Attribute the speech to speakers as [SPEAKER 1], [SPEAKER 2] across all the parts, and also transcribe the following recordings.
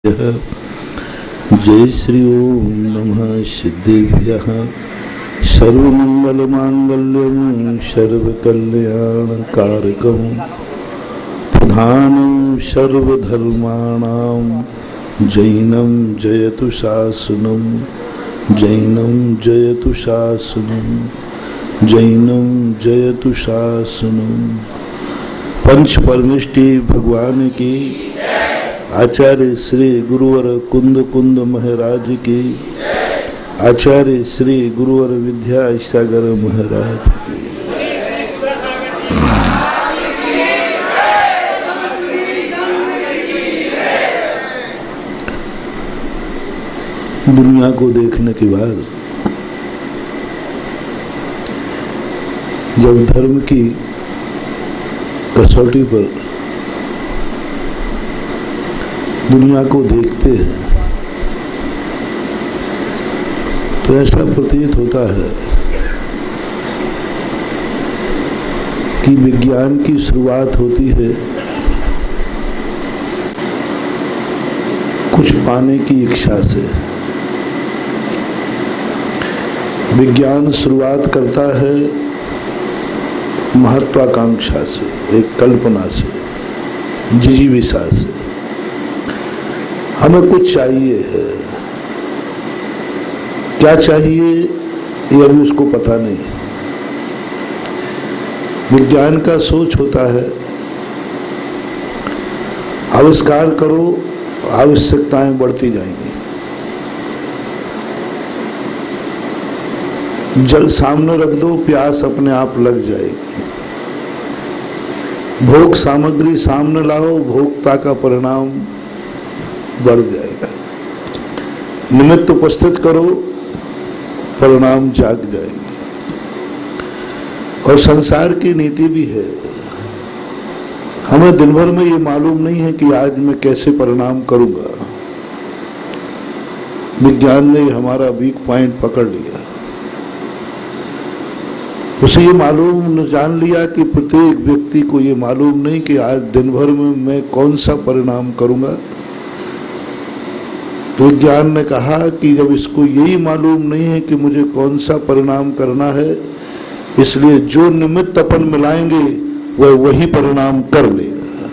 [SPEAKER 1] जय श्री ओम नमः सिद्धेभ्यः। सर्वमंगलमांगल्यं सर्वकल्याणकारकं प्रधानं सर्वधर्माणां जैनं जयतु शासनं जैनं जयतु शासनं जैनं जयतु शासनं। पंच परमेष्टि भगवान की, आचार्य श्री गुरुवर कुंद कुंद महाराज की, आचार्य श्री गुरुवर विद्या सागर महाराज की। दुनिया को देखने के बाद जब धर्म की कसौटी पर दुनिया को देखते हैं तो ऐसा प्रतीत होता है कि विज्ञान की शुरुआत होती है कुछ पाने की इच्छा से। विज्ञान शुरुआत करता है महत्वाकांक्षा से, एक कल्पना से, जिजीविषा से। हमें कुछ चाहिए है, क्या चाहिए ये अभी उसको पता नहीं। विज्ञान का सोच होता है आविष्कार करो, आवश्यकताएं बढ़ती जाएंगी। जल सामने रख दो, प्यास अपने आप लग जाएगी। भोग सामग्री सामने लाओ, भोक्ता का परिणाम बढ़ जाएगा। निमित्त उपस्थित करो, परिणाम जाग जाएंगे। और संसार की नीति भी है, हमें दिन भर में ये मालूम नहीं है कि आज मैं कैसे परिणाम करूंगा। विज्ञान ने हमारा वीक पॉइंट पकड़ लिया। उसे ये मालूम जान लिया कि प्रत्येक व्यक्ति को ये मालूम नहीं कि आज दिन भर में मैं कौन सा परिणाम करूंगा। तो विज्ञान ने कहा कि जब इसको यही मालूम नहीं है कि मुझे कौन सा परिणाम करना है, इसलिए जो निमित्त अपन मिलाएंगे वह वही परिणाम कर लेगा।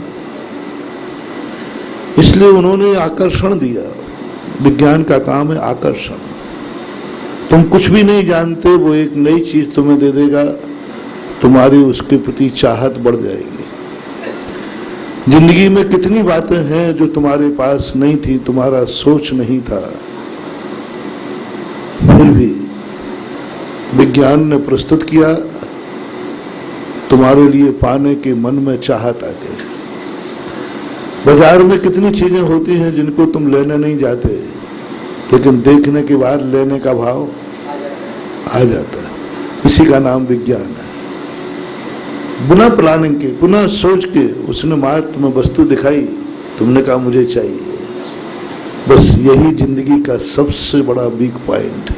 [SPEAKER 1] इसलिए उन्होंने आकर्षण दिया। विज्ञान का काम है आकर्षण। तुम कुछ भी नहीं जानते, वो एक नई चीज तुम्हें दे देगा, तुम्हारी उसके प्रति चाहत बढ़ जाएगी। जिंदगी में कितनी बातें हैं जो तुम्हारे पास नहीं थी, तुम्हारा सोच नहीं था, फिर भी विज्ञान ने प्रस्तुत किया, तुम्हारे लिए पाने के मन में चाहत आ गई। बाजार में कितनी चीजें होती हैं जिनको तुम लेने नहीं जाते, लेकिन देखने के बाद लेने का भाव आ जाता है। इसी का नाम विज्ञान है। बिना प्लानिंग के, बिना सोच के उसने मार तुम्हें वस्तु दिखाई, तुमने कहा मुझे चाहिए। बस यही जिंदगी का सबसे बड़ा वीक पॉइंट है।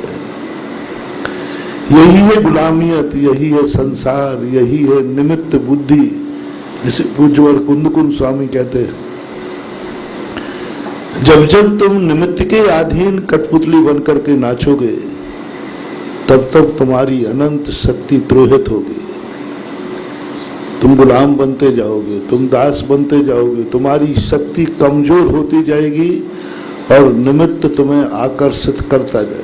[SPEAKER 1] यही है गुलामियत, यही है संसार, यही है निमित्त बुद्धि, जिसे पूज्यवर कुंद कुंद स्वामी कहते हैं। जब जब तुम निमित्त के अधीन कठपुतली बनकर के नाचोगे, तब तब तुम्हारी अनंत शक्ति द्रोहित होगी। तुम गुलाम बनते जाओगे, तुम दास बनते जाओगे, तुम्हारी शक्ति कमजोर होती जाएगी और निमित्त तुम्हें आकर्षित करता जाएगा।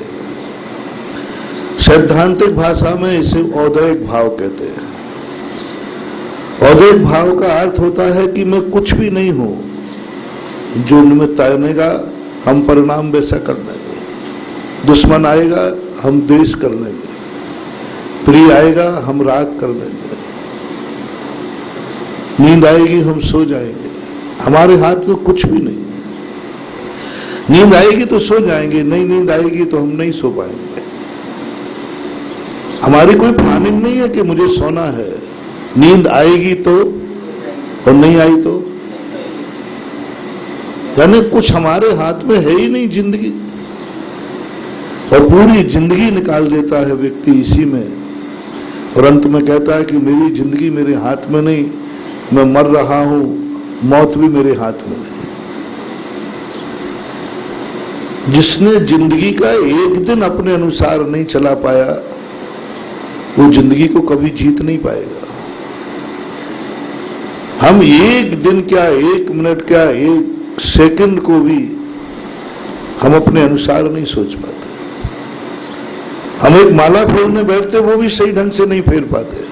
[SPEAKER 1] सैद्धांतिक भाषा में इसे औदैहिक भाव कहते हैं। औदैहिक भाव का अर्थ होता है कि मैं कुछ भी नहीं हूं, जो निमित्त आनेगा हम परिणाम वैसा कर लेंगे। दुश्मन आएगा हम द्वेष कर लेंगे, प्रिय आएगा हम राग कर लेंगे, नींद आएगी हम सो जाएंगे। हमारे हाथ में कुछ भी नहीं है। नींद आएगी तो सो जाएंगे, नहीं नींद आएगी तो हम नहीं सो पाएंगे। हमारी कोई प्लानिंग नहीं है कि मुझे सोना है। नींद आएगी तो और नहीं आई तो, यानी कुछ हमारे हाथ में है ही नहीं जिंदगी। और पूरी जिंदगी निकाल देता है व्यक्ति इसी में, और अंत में कहता है कि मेरी जिंदगी मेरे हाथ में नहीं, मैं मर रहा हूं, मौत भी मेरे हाथ में नहीं। जिसने जिंदगी का एक दिन अपने अनुसार नहीं चला पाया, वो जिंदगी को कभी जीत नहीं पाएगा। हम एक दिन क्या, एक मिनट क्या, एक सेकंड को भी हम अपने अनुसार नहीं सोच पाते। हम एक माला फेरने बैठते, वो भी सही ढंग से नहीं फेर पाते।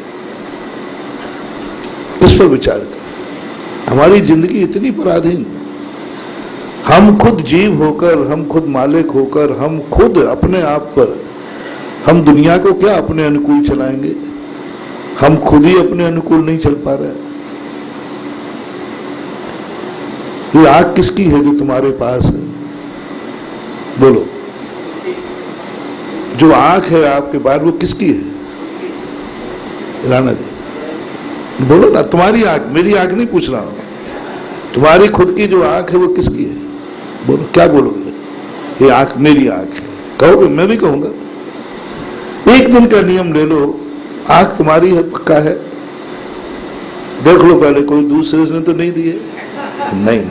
[SPEAKER 1] इस पर विचार कर। हमारी जिंदगी इतनी पराधीन, हम खुद जीव होकर, हम खुद मालिक होकर, हम खुद अपने आप पर, हम दुनिया को क्या अपने अनुकूल चलाएंगे? हम खुद ही अपने अनुकूल नहीं चल पा रहे। ये आंख किसकी है जो तुम्हारे पास है? बोलो। जो आंख है आपके बाहर, वो किसकी है? राणा जी बोलो ना। तुम्हारी आंख, मेरी आंख नहीं पूछ रहा हूं। तुम्हारी खुद की जो आंख है वो किसकी है? बोलो, क्या बोलोगे? ये आंख मेरी आंख है कहोगे? मैं भी कहूंगा। एक दिन का नियम ले लो, आंख तुम्हारी है, पक्का है? देख लो पहले, कोई दूसरे ने तो नहीं दी है? नहीं,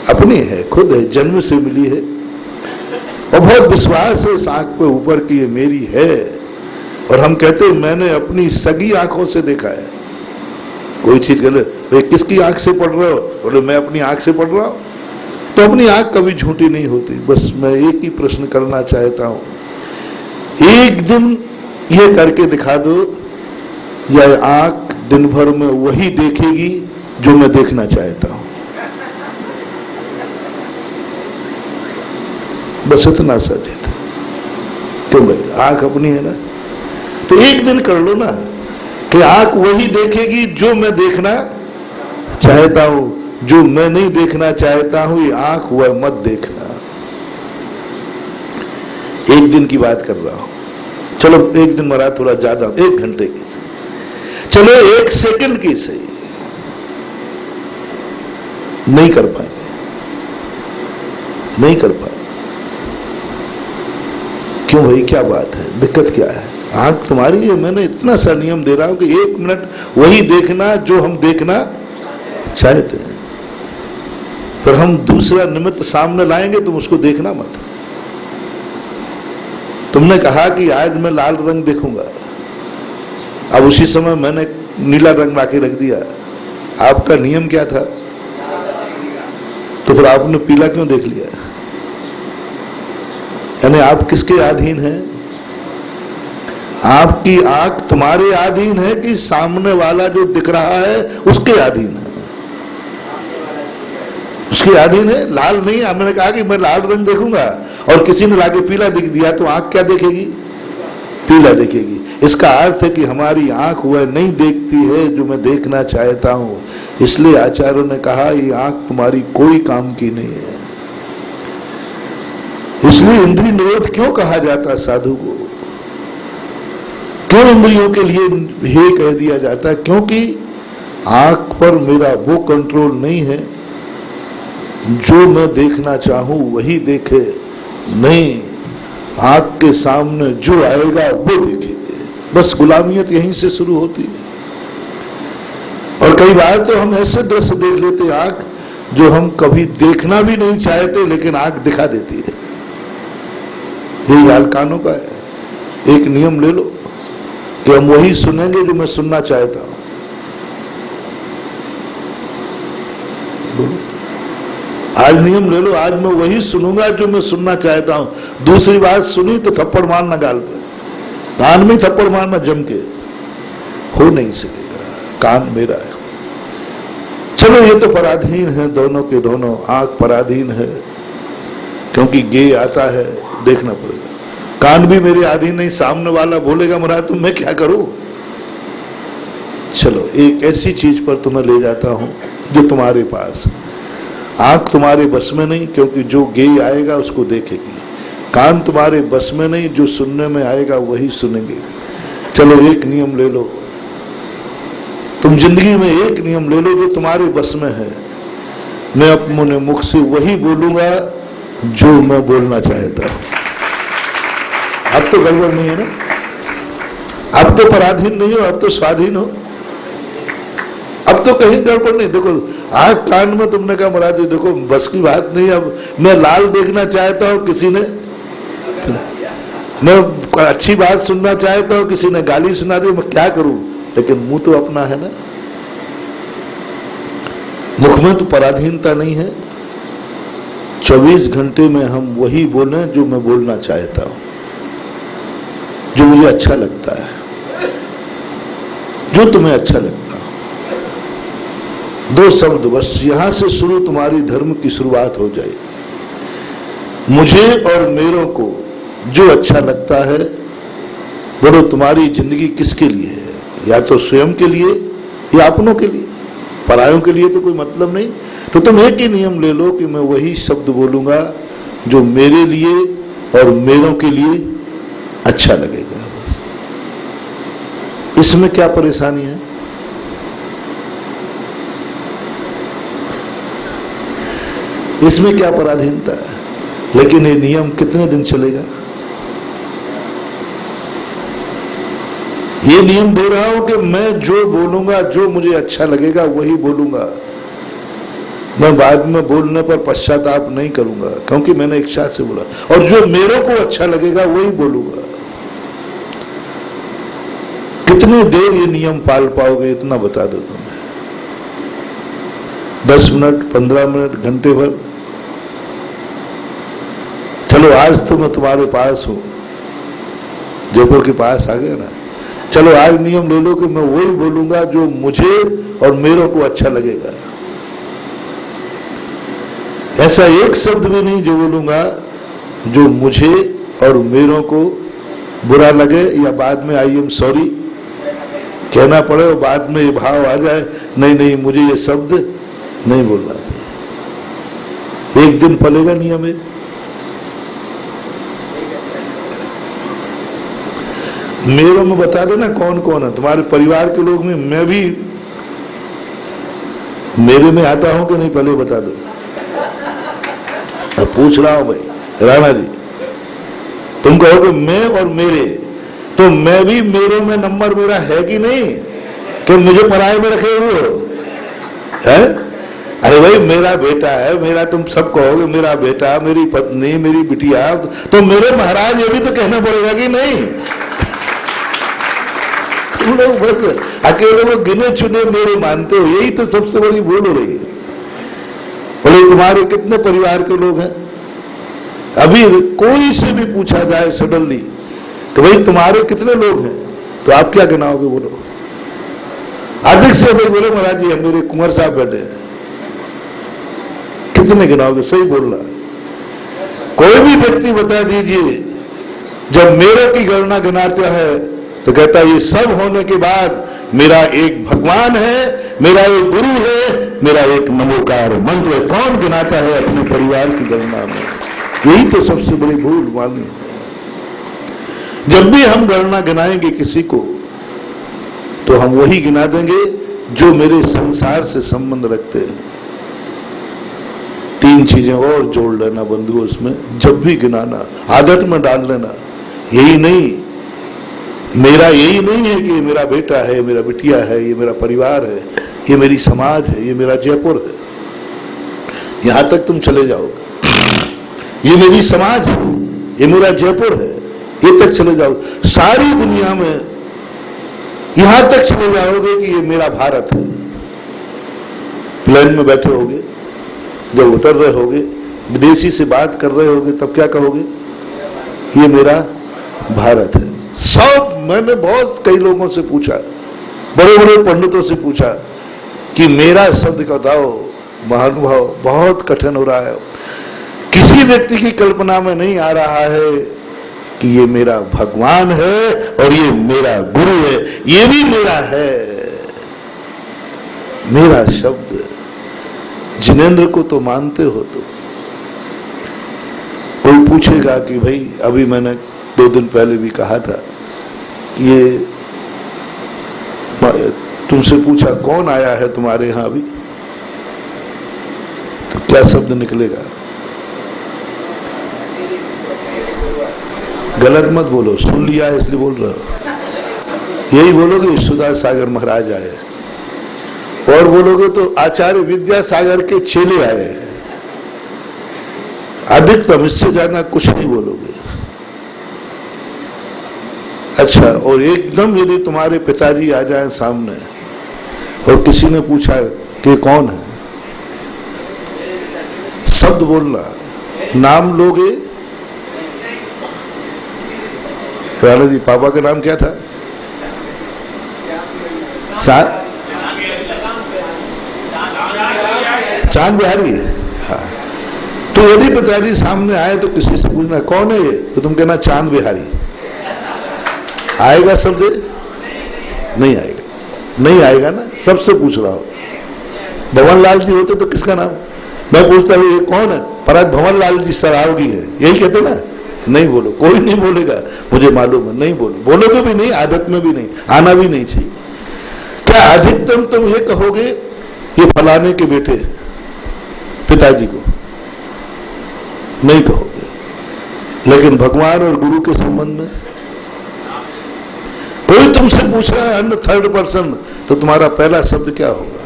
[SPEAKER 1] अपनी है, खुद है, जन्म से मिली है। और बहुत विश्वास है इस आंख पे ऊपर की ये मेरी है। और हम कहते हैं मैंने अपनी सगी आंखों से देखा है। कोई चीज कहले, भाई किसकी आंख से पढ़ रहे हो? बोले मैं अपनी आंख से पढ़ रहा हूं। तो अपनी आंख कभी झूठी नहीं होती। बस मैं एक ही प्रश्न करना चाहता हूं, एक दिन ये करके दिखा दो, यह आंख दिन भर में वही देखेगी जो मैं देखना चाहता हूं। बस इतना सचेत। क्यों भाई, आंख अपनी है ना, तो एक दिन कर लो ना कि आंख वही देखेगी जो मैं देखना चाहता हूं। जो मैं नहीं देखना चाहता हूं, ये आंख वह मत देखना। एक दिन की बात कर रहा हूं। चलो एक दिन मरा थोड़ा ज्यादा, 1 घंटे की, चलो 1 सेकंड की सही, नहीं कर पाएंगे, नहीं कर पाए। क्यों भाई, क्या बात है? दिक्कत क्या है? आंख तुम्हारी है, मैंने इतना सा नियम दे रहा हूं कि 1 मिनट वही देखना जो हम देखना चाहते हैं। फिर हम दूसरा निमित्त सामने लाएंगे, तुम उसको देखना मत। तुमने कहा कि आज मैं लाल रंग देखूंगा, अब उसी समय मैंने नीला रंग लाके रख दिया। आपका नियम क्या था? तो फिर आपने पीला क्यों देख लिया? यानी आप किसके अधीन हैं? आपकी आंख तुम्हारे अधीन है कि सामने वाला जो दिख रहा है उसके अधीन है? उसके अधीन है। लाल नहीं, मैंने कहा कि मैं लाल रंग देखूंगा और किसी ने लाके पीला दिख दिया, तो आंख क्या देखेगी? पीला देखेगी। इसका अर्थ है कि हमारी आंख वह नहीं देखती है जो मैं देखना चाहता हूं। इसलिए आचार्यों ने कहा ये आंख तुम्हारी कोई काम की नहीं है। इसलिए इंद्रिय निरोध क्यों कहा जाता साधु को? क्यों इंद्रियों के लिए हे कह दिया जाता? क्योंकि आंख पर मेरा वो कंट्रोल नहीं है, जो मैं देखना चाहूं वही देखे, नहीं आंख के सामने जो आएगा वो देखेंगे। बस गुलामियत यहीं से शुरू होती है। और कई बार तो हम ऐसे दृश्य देख लेते आंख जो हम कभी देखना भी नहीं चाहते, लेकिन आंख दिखा देती है। यही हाल कानों का है। एक नियम ले लो कि हम वही सुनेंगे जो मैं सुनना चाहता हूं। बोलो, आज नियम ले लो, आज मैं वही सुनूंगा जो मैं सुनना चाहता हूं। दूसरी बात सुनी तो थप्पड़ मारना गाल पे, कान में थप्पड़ मारना जम के, हो नहीं सकेगा। कान मेरा है। चलो ये तो पराधीन है, दोनों के दोनों। आंख पराधीन है क्योंकि गे आता है, देखना पड़ेगा। कान भी मेरे अधीन नहीं, सामने वाला बोलेगा मरा तो मैं क्या करूं? चलो एक ऐसी चीज पर तुम्हें ले जाता हूं जो तुम्हारे पास। आंख तुम्हारे बस में नहीं, क्योंकि जो गे आएगा उसको देखेगी। कान तुम्हारे बस में नहीं, जो सुनने में आएगा वही सुनेंगे। चलो एक नियम ले लो, तुम जिंदगी में एक नियम ले लो जो तुम्हारे बस में है। मैं अपने मुख से वही बोलूंगा जो मैं बोलना चाहता हूं। अब तो गड़बड़ नहीं है ना? अब तो पराधीन नहीं हो, अब तो स्वाधीन हो। अब तो कहीं गड़बड़ नहीं। देखो आंख कान में तुमने कहा महाराज जी देखो बस की बात नहीं, अब मैं लाल देखना चाहता हूं, किसी ने, मैं अच्छी बात सुनना चाहता हूं, किसी ने गाली सुना दी, मैं क्या करूं? लेकिन मुंह तो अपना है ना, मुख में तो पराधीनता नहीं है। 24 घंटे में हम वही बोलें जो मैं बोलना चाहता हूं, जो मुझे अच्छा लगता है, जो तुम्हें अच्छा लगता है। 2 शब्द बस, यहां से शुरू तुम्हारी धर्म की शुरुआत हो जाए। मुझे और मेरों को जो अच्छा लगता है, बोलो तुम्हारी जिंदगी किसके लिए है? या तो स्वयं के लिए या अपनों के लिए, परायों के लिए तो कोई मतलब नहीं। तो तुम एक ही नियम ले लो कि मैं वही शब्द बोलूंगा जो मेरे लिए और मेरों के लिए अच्छा लगेगा। इसमें क्या परेशानी है? इसमें क्या पराधीनता है? लेकिन ये नियम कितने दिन चलेगा? ये नियम दे रहा हूं कि मैं जो बोलूंगा, जो मुझे अच्छा लगेगा वही बोलूंगा। मैं बाद में बोलने पर पश्चाताप नहीं करूंगा, क्योंकि मैंने इच्छा से बोला। और जो मेरे को अच्छा लगेगा वही बोलूंगा। कितनी देर ये नियम पाल पाओगे? इतना बता दो तुम्हें। 10 मिनट, 15 मिनट, घंटे भर? चलो आज तो मैं तुम्हारे पास हूं, जयपुर के पास आ गया ना। चलो आज नियम ले लो कि मैं वही बोलूंगा जो मुझे और मेरों को अच्छा लगेगा। ऐसा एक शब्द भी नहीं जो बोलूंगा जो मुझे और मेरों को बुरा लगे, या बाद में आई एम सॉरी कहना पड़े और बाद में ये भाव आ जाए नहीं नहीं मुझे ये शब्द नहीं बोलना चाहिए। एक दिन पलेगा नियम है। मेरों में बता दो ना कौन कौन है तुम्हारे परिवार के लोग में। मैं भी मेरे में आता हूं कि नहीं, पहले बता दो। मैं पूछ रहा हूं भाई राणा जी, तुम कहोगे मैं और मेरे, तो मैं भी मेरे में नंबर मेरा है कि नहीं, कि मुझे पराये में रखे हुए हो? है? अरे भाई मेरा बेटा है, मेरा, तुम सब कहोगे मेरा बेटा, मेरी पत्नी, मेरी बिटिया, तो मेरे महाराज ये भी तो कहना पड़ेगा कि नहीं? तुम लोग बस अकेले वो गिने चुने मेरे मानते हो, यही तो सबसे बड़ी भूल हो रही है। बोले तुम्हारे कितने परिवार के लोग हैं? अभी कोई से भी पूछा जाए सडनली तो भाई तुम्हारे कितने लोग हैं, तो आप क्या गिनाओगे? बोलो। अधिक से अधिक बोले महाराज जी मेरे कुंवर साहब बैठे हैं, कितने गिनाओगे? सही बोल रहा। कोई भी व्यक्ति बता दीजिए जब मेरे की गणना गिनाता है तो कहता है ये सब होने के बाद मेरा एक भगवान है, मेरा एक गुरु है, मेरा एक नमोकार मंत्र है। कौन गिनाता है अपने परिवार की गणना में? यही तो सबसे बड़ी भूल मानी है। जब भी हम गणना गिनाएंगे किसी को तो हम वही गिना देंगे जो मेरे संसार से संबंध रखते हैं। 3 चीजें और जोड़ लेना बंधुओं उसमें, जब भी गिनाना आदत में डाल लेना। यही नहीं, मेरा यही नहीं है कि ये मेरा बेटा है, मेरा बिटिया है, ये मेरा परिवार है, ये मेरी समाज है, ये मेरा जयपुर है। यहां तक तुम चले जाओगे, ये मेरी समाज है, ये मेरा जयपुर है, ये तक चले जाओ। सारी दुनिया में यहां तक चले जाओगे कि ये मेरा भारत है। प्लेन में बैठे होगे, जब उतर रहे होगे, विदेशी से बात कर रहे होगे, तब क्या कहोगे? ये मेरा भारत है। सब मैंने बहुत कई लोगों से पूछा, बड़े बड़े पंडितों से पूछा कि मेरा शब्द का दाव महानुभाव बहुत कठिन हो रहा है। किसी व्यक्ति की कल्पना में नहीं आ रहा है कि ये मेरा भगवान है और ये मेरा गुरु है, ये भी मेरा है। मेरा शब्द जिनेंद्र को तो मानते हो? तो कोई पूछेगा कि भाई अभी मैंने 2 दिन पहले भी कहा था कि ये तुमसे पूछा कौन आया है तुम्हारे यहां अभी, तो क्या शब्द निकलेगा? गलत मत बोलो, सुन लिया इसलिए बोल रहे हो। यही बोलोगे सुधा सागर महाराज आए, और बोलोगे तो आचार्य विद्यासागर के चेले आए, अधिकतम, इससे ज्यादा कुछ नहीं बोलोगे। अच्छा, और एकदम यदि तुम्हारे पिताजी आ जाए सामने और किसी ने पूछा कि कौन है, शब्द बोलना, नाम लोगे। राणा जी, पापा का नाम क्या था? चांद बिहारी। हाँ, तो यदि पिताजी सामने आए तो किसी से पूछना कौन है ये, तो तुम कहना चांद बिहारी। आएगा शब्द? नहीं आएगा, नहीं आएगा ना। सबसे पूछ रहा हो, भवन लाल जी होते तो किसका नाम? मैं पूछता हूँ ये कौन है, पर आज भवन लाल जी सरावगी है, यही कहते ना। नहीं बोलो, कोई नहीं बोलेगा, मुझे मालूम है, नहीं बोलो, बोलोगे भी नहीं, आदत में भी नहीं, आना भी नहीं चाहिए। क्या अधिकतम तुम ये कहोगे ये फलाने के बेटे हैं, पिताजी को नहीं कहोगे। लेकिन भगवान और गुरु के संबंध में कोई तुमसे पूछ रहा है अन्य थर्ड पर्सन, तो तुम्हारा पहला शब्द क्या होगा?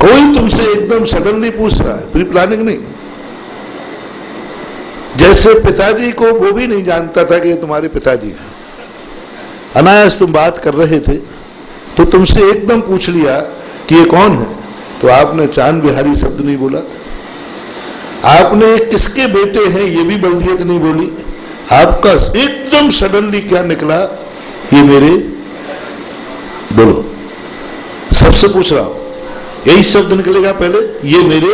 [SPEAKER 1] कोई तुमसे एकदम सडनली पूछ रहा है, प्री प्लानिंग नहीं। जैसे पिताजी को वो भी नहीं जानता था कि ये तुम्हारे पिताजी हैं, अनायास तुम बात कर रहे थे तो तुमसे एकदम पूछ लिया कि ये कौन है, तो आपने चांद बिहारी शब्द नहीं बोला, आपने किसके बेटे हैं ये भी बल्दियत नहीं बोली, आपका एकदम सडनली क्या निकला, ये मेरे, बोलो, सबसे पूछ रहा हूं, यही शब्द निकलेगा पहले, ये मेरे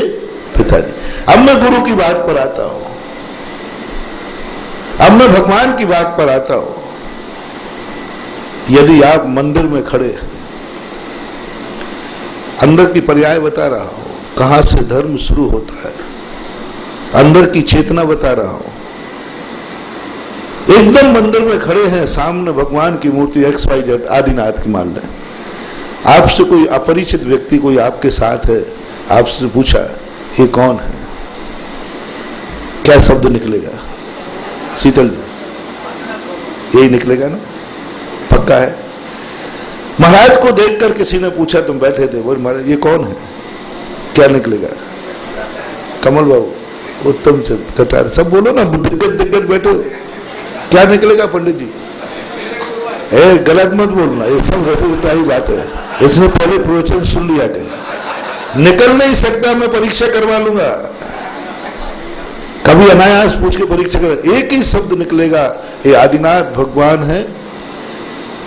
[SPEAKER 1] पिताजी। अब मैं गुरु की बात पर आता हूं, अब मैं भगवान की बात पर आता हूं। यदि आप मंदिर में खड़े हैं, अंदर की पर्याय बता रहा हूं, कहां से धर्म शुरू होता है, अंदर की चेतना बता रहा हूं। एकदम मंदिर में खड़े हैं, सामने भगवान की मूर्ति XYZ आदिनाथ की मान लें, आपसे कोई अपरिचित व्यक्ति कोई आपके साथ है, आपसे पूछा ये कौन है, क्या शब्द निकलेगा? शीतल जी, यही निकलेगा ना, पक्का है। महाराज को देखकर किसी ने पूछा, तुम बैठे थे, बोल महाराज ये कौन है, क्या निकलेगा? कमल बाबू, उत्तम चंद कटार, सब बोलो ना, दिग्गज दिग्गज बैठे, क्या निकलेगा पंडित जी? गलत मत बोलना, ये सब रटी ही बात है, इसने पहले प्रवचन सुन लिया कहीं, निकल नहीं सकता, मैं परीक्षा करवा लूंगा, कभी अनायास पूछ के परीक्षा कर, एक ही शब्द निकलेगा, ये आदिनाथ भगवान है,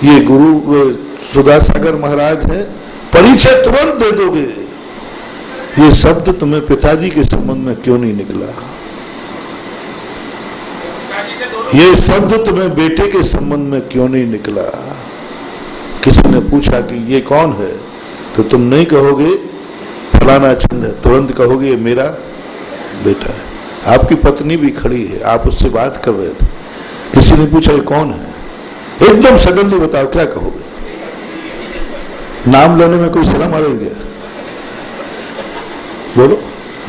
[SPEAKER 1] ये गुरु सुधासागर महाराज है, परिचय तुरंत दे दोगे। ये शब्द तुम्हें पिताजी के संबंध में क्यों नहीं निकला? ये शब्द तुम्हें बेटे के संबंध में क्यों नहीं निकला? किसी ने पूछा कि ये कौन है, तो तुम नहीं कहोगे फलाना चंद है, तुरंत कहोगे ये मेरा बेटा है। आपकी पत्नी भी खड़ी है, आप उससे बात कर रहे थे, किसी ने पूछा ये कौन है, एकदम सडनली बताओ, क्या कहोगे? नाम लेने में कोई शर्म आ रही है? बोलो,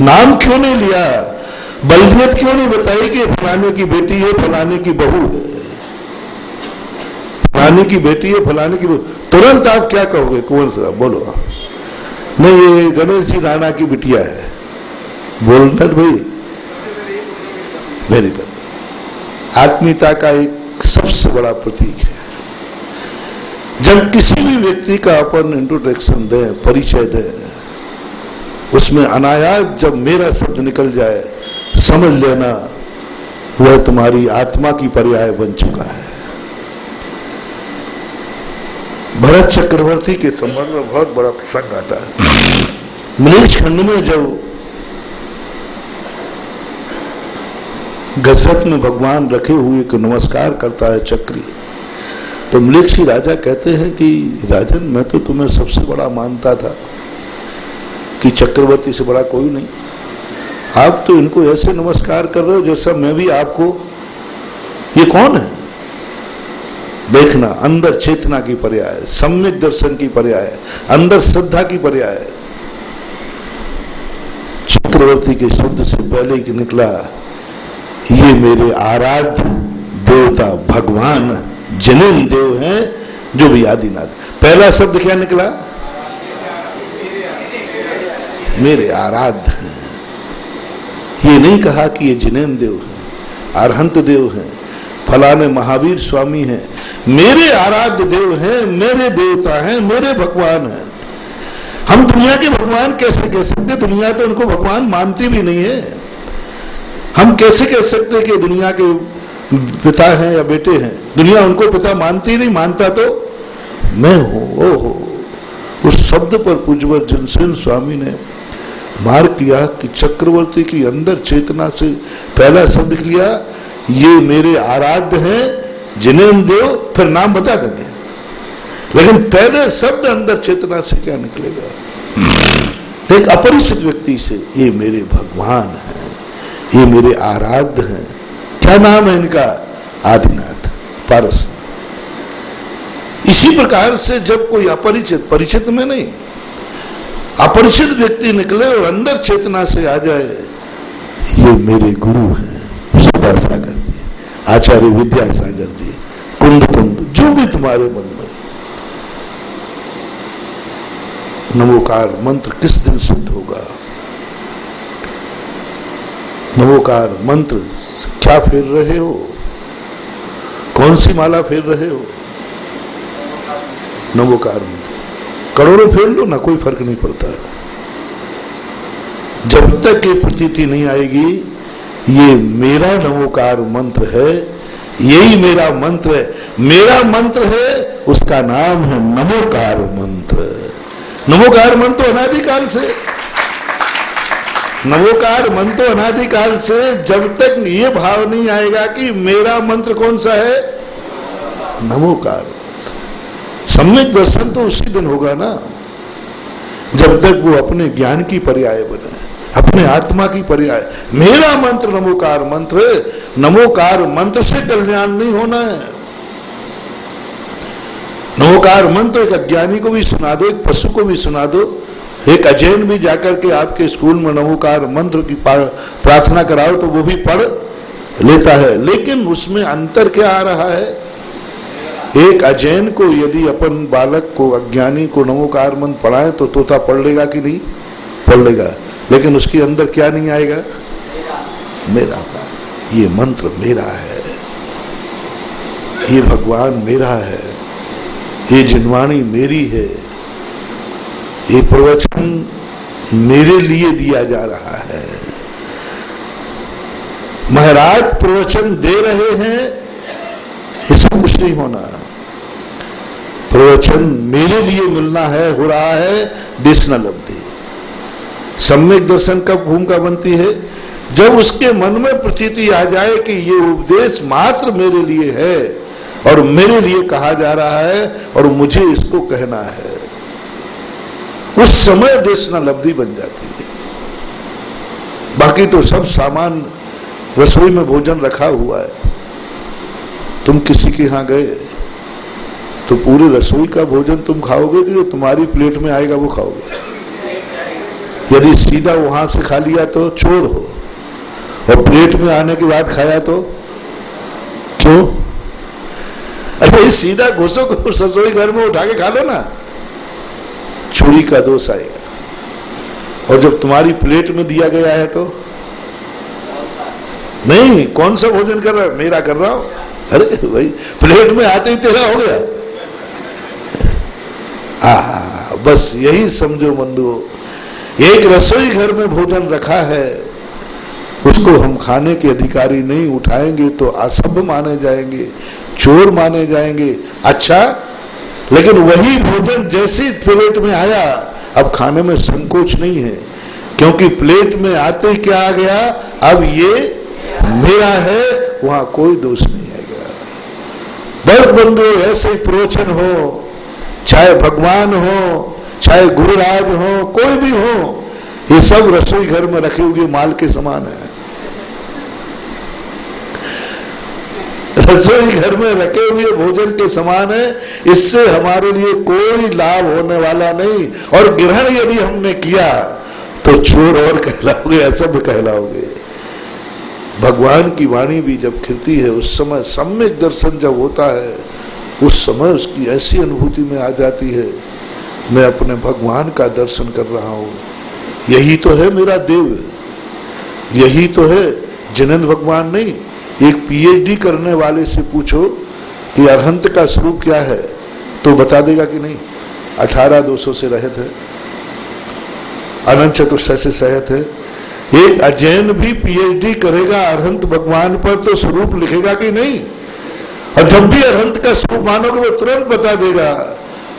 [SPEAKER 1] नाम क्यों नहीं लिया? बल्दियत क्यों नहीं बताई कि फलाने की बेटी है, फलाने की बहू है, फलाने की बेटी है, फलाने की बहू, तुरंत आप क्या कहोगे? कुंवर साहब बोलो, नहीं ये गणेश जी राणा की बिटिया है, बोलना भाई, वेरी गुड। आत्मीयता का एक सबसे बड़ा प्रतीक है। जब किसी भी व्यक्ति का अपन इंट्रोडक्शन दे, परिचय दे, उसमें अनायास जब मेरा शब्द निकल जाए, समझ लेना वह तुम्हारी आत्मा की पर्याय बन चुका है। भरत चक्रवर्ती के संबंध में बहुत बड़ा प्रसंग आता है। मलेच्छ खंड में जब गजरत में भगवान रखे हुए को नमस्कार करता है चक्री, तो मलेच्छी राजा कहते हैं कि राजन, मैं तो तुम्हें सबसे बड़ा मानता था कि चक्रवर्ती से बड़ा कोई नहीं, आप तो इनको ऐसे नमस्कार कर रहे हो जैसा मैं भी आपको, ये कौन है? देखना, अंदर चेतना की पर्याय, सम्यक दर्शन की पर्याय, अंदर श्रद्धा की पर्याय। चक्रवर्ती के शब्द से पहले कि निकला, ये मेरे आराध्य देवता भगवान जनिन देव हैं, जो भी आदिनाथ। पहला शब्द क्या निकला? मेरे आराध्य हैं। ये नहीं कहा कि ये जिनेन्द्र देव हैं, अरहंत देव हैं, फलाने महावीर स्वामी हैं। मेरे आराध्य देव हैं, मेरे देवता हैं, मेरे भगवान हैं। हम दुनिया के भगवान कैसे कह सकते? दुनिया तो उनको भगवान मानती भी नहीं है। हम कैसे कह सकते कि दुनिया के पिता हैं या बेटे हैं? दुनिया उनको पिता मानती नहीं, मानता तो मैं हूं। ओहो, उस शब्द पर पूज्यवत जनसेन स्वामी ने मार किया कि चक्रवर्ती की अंदर चेतना से पहला शब्द लिया, ये मेरे आराध्य हैं जिनेन्द्र देव, फिर नाम बता देंगे, लेकिन पहले शब्द अंदर चेतना से क्या निकलेगा? एक अपरिचित व्यक्ति से, ये मेरे भगवान हैं, ये मेरे आराध्य हैं। क्या नाम है इनका? आदिनाथ, पारस। इसी प्रकार से जब कोई अपरिचित, परिचित में नहीं, अपरिचित व्यक्ति निकले और अंदर चेतना से आ जाए, ये मेरे गुरु हैं सदा सागर जी, आचार्य विद्यासागर जी, कुंद कुंद, जो भी तुम्हारे मन में। नमोकार मंत्र किस दिन सिद्ध होगा? नमोकार मंत्र क्या फेर रहे हो? कौन सी माला फेर रहे हो? नमोकार मंत्र करोड़ों फेर लो ना, कोई फर्क नहीं पड़ता। जब तक ये प्रतीति नहीं आएगी ये मेरा नमोकार मंत्र है, यही मेरा मंत्र है, मेरा मंत्र है, उसका नाम है नमोकार मंत्र। नमोकार मंत्र अनादिकाल से, नमोकार मंत्र अनादिकाल से, जब तक ये भाव नहीं आएगा कि मेरा मंत्र कौन सा है? नमोकार। सम्यक दर्शन तो उसी दिन होगा ना, जब तक वो अपने ज्ञान की पर्याय बने, अपने आत्मा की पर्याय। मेरा मंत्र नमोकार मंत्र, नमोकार मंत्र से कल्याण नहीं होना है। नमोकार मंत्र एक अज्ञानी को भी सुना दो, एक पशु को भी सुना दो, एक अजैन भी जाकर के आपके स्कूल में नमोकार मंत्र की प्रार्थना कराओ तो वो भी पढ़ लेता है, लेकिन उसमें अंतर क्या आ रहा है? एक अजैन को यदि अपन बालक को, अज्ञानी को नमोकार मंत्र पढ़ाएं तो तोता पढ़ लेगा कि नहीं? पढ़ लेगा, लेकिन उसके अंदर क्या नहीं आएगा? मेरा, ये मंत्र मेरा है, ये भगवान मेरा है, ये जिनवाणी मेरी है, ये प्रवचन मेरे लिए दिया जा रहा है। महाराज प्रवचन दे रहे हैं, इससे कुछ नहीं होना। प्रवचन मेरे लिए मिलना है, हो रहा है, दिस न लब्धि। सम्यक दर्शन कब भूमिका बनती है? जब उसके मन में प्रतीति आ जाए कि ये उपदेश मात्र मेरे लिए है और मेरे लिए कहा जा रहा है और मुझे इसको कहना है, उस समय देश न लब्धि बन जाती है। बाकी तो सब सामान, रसोई में भोजन रखा हुआ है, तुम किसी के यहां गए तो पूरी रसोई का भोजन तुम खाओगे कि जो तुम्हारी प्लेट में आएगा वो खाओगे? यदि सीधा वहां से खा लिया तो चोर हो, और प्लेट में आने के बाद खाया तो क्यों? अरे सीधा घुसो रसोई घर में उठा के खा लो ना, चोरी का दोष आएगा। और जब तुम्हारी प्लेट में दिया गया है तो नहीं, कौन सा भोजन कर रहा है? मेरा कर रहा हूं। अरे भाई प्लेट में आते ही तेरा हो गया। बस यही समझो बंधुओं, एक रसोई घर में भोजन रखा है, उसको हम खाने के अधिकारी नहीं, उठाएंगे तो असभ्य माने जाएंगे, चोर माने जाएंगे। अच्छा, लेकिन वही भोजन जैसे प्लेट में आया, अब खाने में संकोच नहीं है, क्योंकि प्लेट में आते ही क्या आ गया? अब ये मेरा है, वहां कोई दोष नहीं आएगा। बस बंधु, ऐसे प्रवचन हो, चाहे भगवान हो, चाहे गुरुराज हो, कोई भी हो, ये सब रसोई घर में रखे हुए माल के समान है। रसोई घर में रखे हुए भोजन के समान है, इससे हमारे लिए कोई लाभ होने वाला नहीं। और ग्रहण यदि हमने किया तो चोर और कहलाओगे, असभ्य कहलाओगे। भगवान की वाणी भी जब खिलती है, उस समय सम्यक दर्शन जब होता है, उस समय उसकी ऐसी अनुभूति में आ जाती है, मैं अपने भगवान का दर्शन कर रहा हूं, यही तो है मेरा देव, यही तो है। जिनेंद्र भगवान नहीं, एक पीएचडी करने वाले से पूछो कि अरहंत का स्वरूप क्या है तो बता देगा कि नहीं, 18 दोषों से रहित है, अनंत चतुष्टय से सहित है। एक अजैन भी पीएचडी करेगा अरहंत भगवान पर तो स्वरूप लिखेगा कि नहीं, और जब भी अरहंत का स्वरूप मानोगे वो तुरंत बता देगा,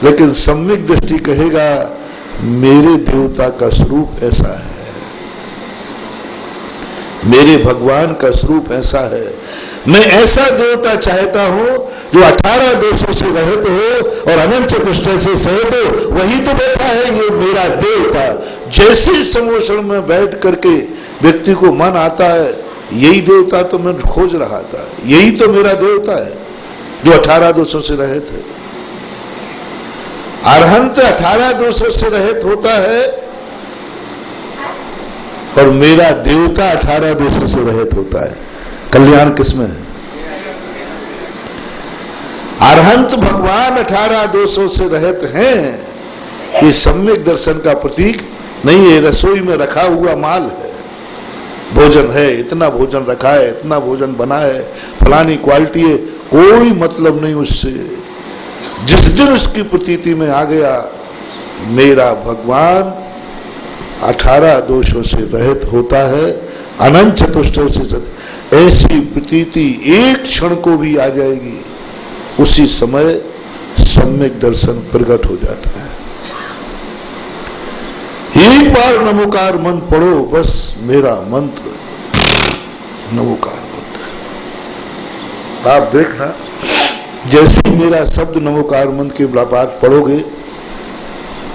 [SPEAKER 1] लेकिन सम्यक दृष्टि कहेगा मेरे देवता का स्वरूप ऐसा है, मेरे भगवान का स्वरूप ऐसा है, मैं ऐसा देवता चाहता हूं जो 18 दोषों से रहित हो और अनंत चतुष्टय से सहित हो, वही तो बैठा है ये मेरा देवता। जैसे समोषण में बैठ करके व्यक्ति को मन आता है, यही देवता तो मैं खोज रहा था, यही तो मेरा देवता है जो 18 दोषों से रहित है। अरहंत 18 दोषों से रहित होता है और मेरा देवता 18 दोषों से रहित होता है। कल्याण किसमें है? अरहंत भगवान 18 दोषों से रहित हैं, ये सम्यक दर्शन का प्रतीक नहीं है। रसोई में रखा हुआ माल है, भोजन है, इतना भोजन रखा है, इतना भोजन बना है, फलानी क्वालिटी है, कोई मतलब नहीं उससे। जिस दिन उसकी प्रतीति में आ गया मेरा भगवान 18 दोषों से रहित होता है, अनंत चतुष्टय से, ऐसी प्रतीति एक क्षण को भी आ जाएगी, उसी समय सम्यक दर्शन प्रकट हो जाता है। एक बार नमोकार मंत्र पढ़ो, बस मेरा मंत्र नमोकार मंत्र। आप देखना, जैसे मेरा शब्द नमोकार मंत्र के बात पढ़ोगे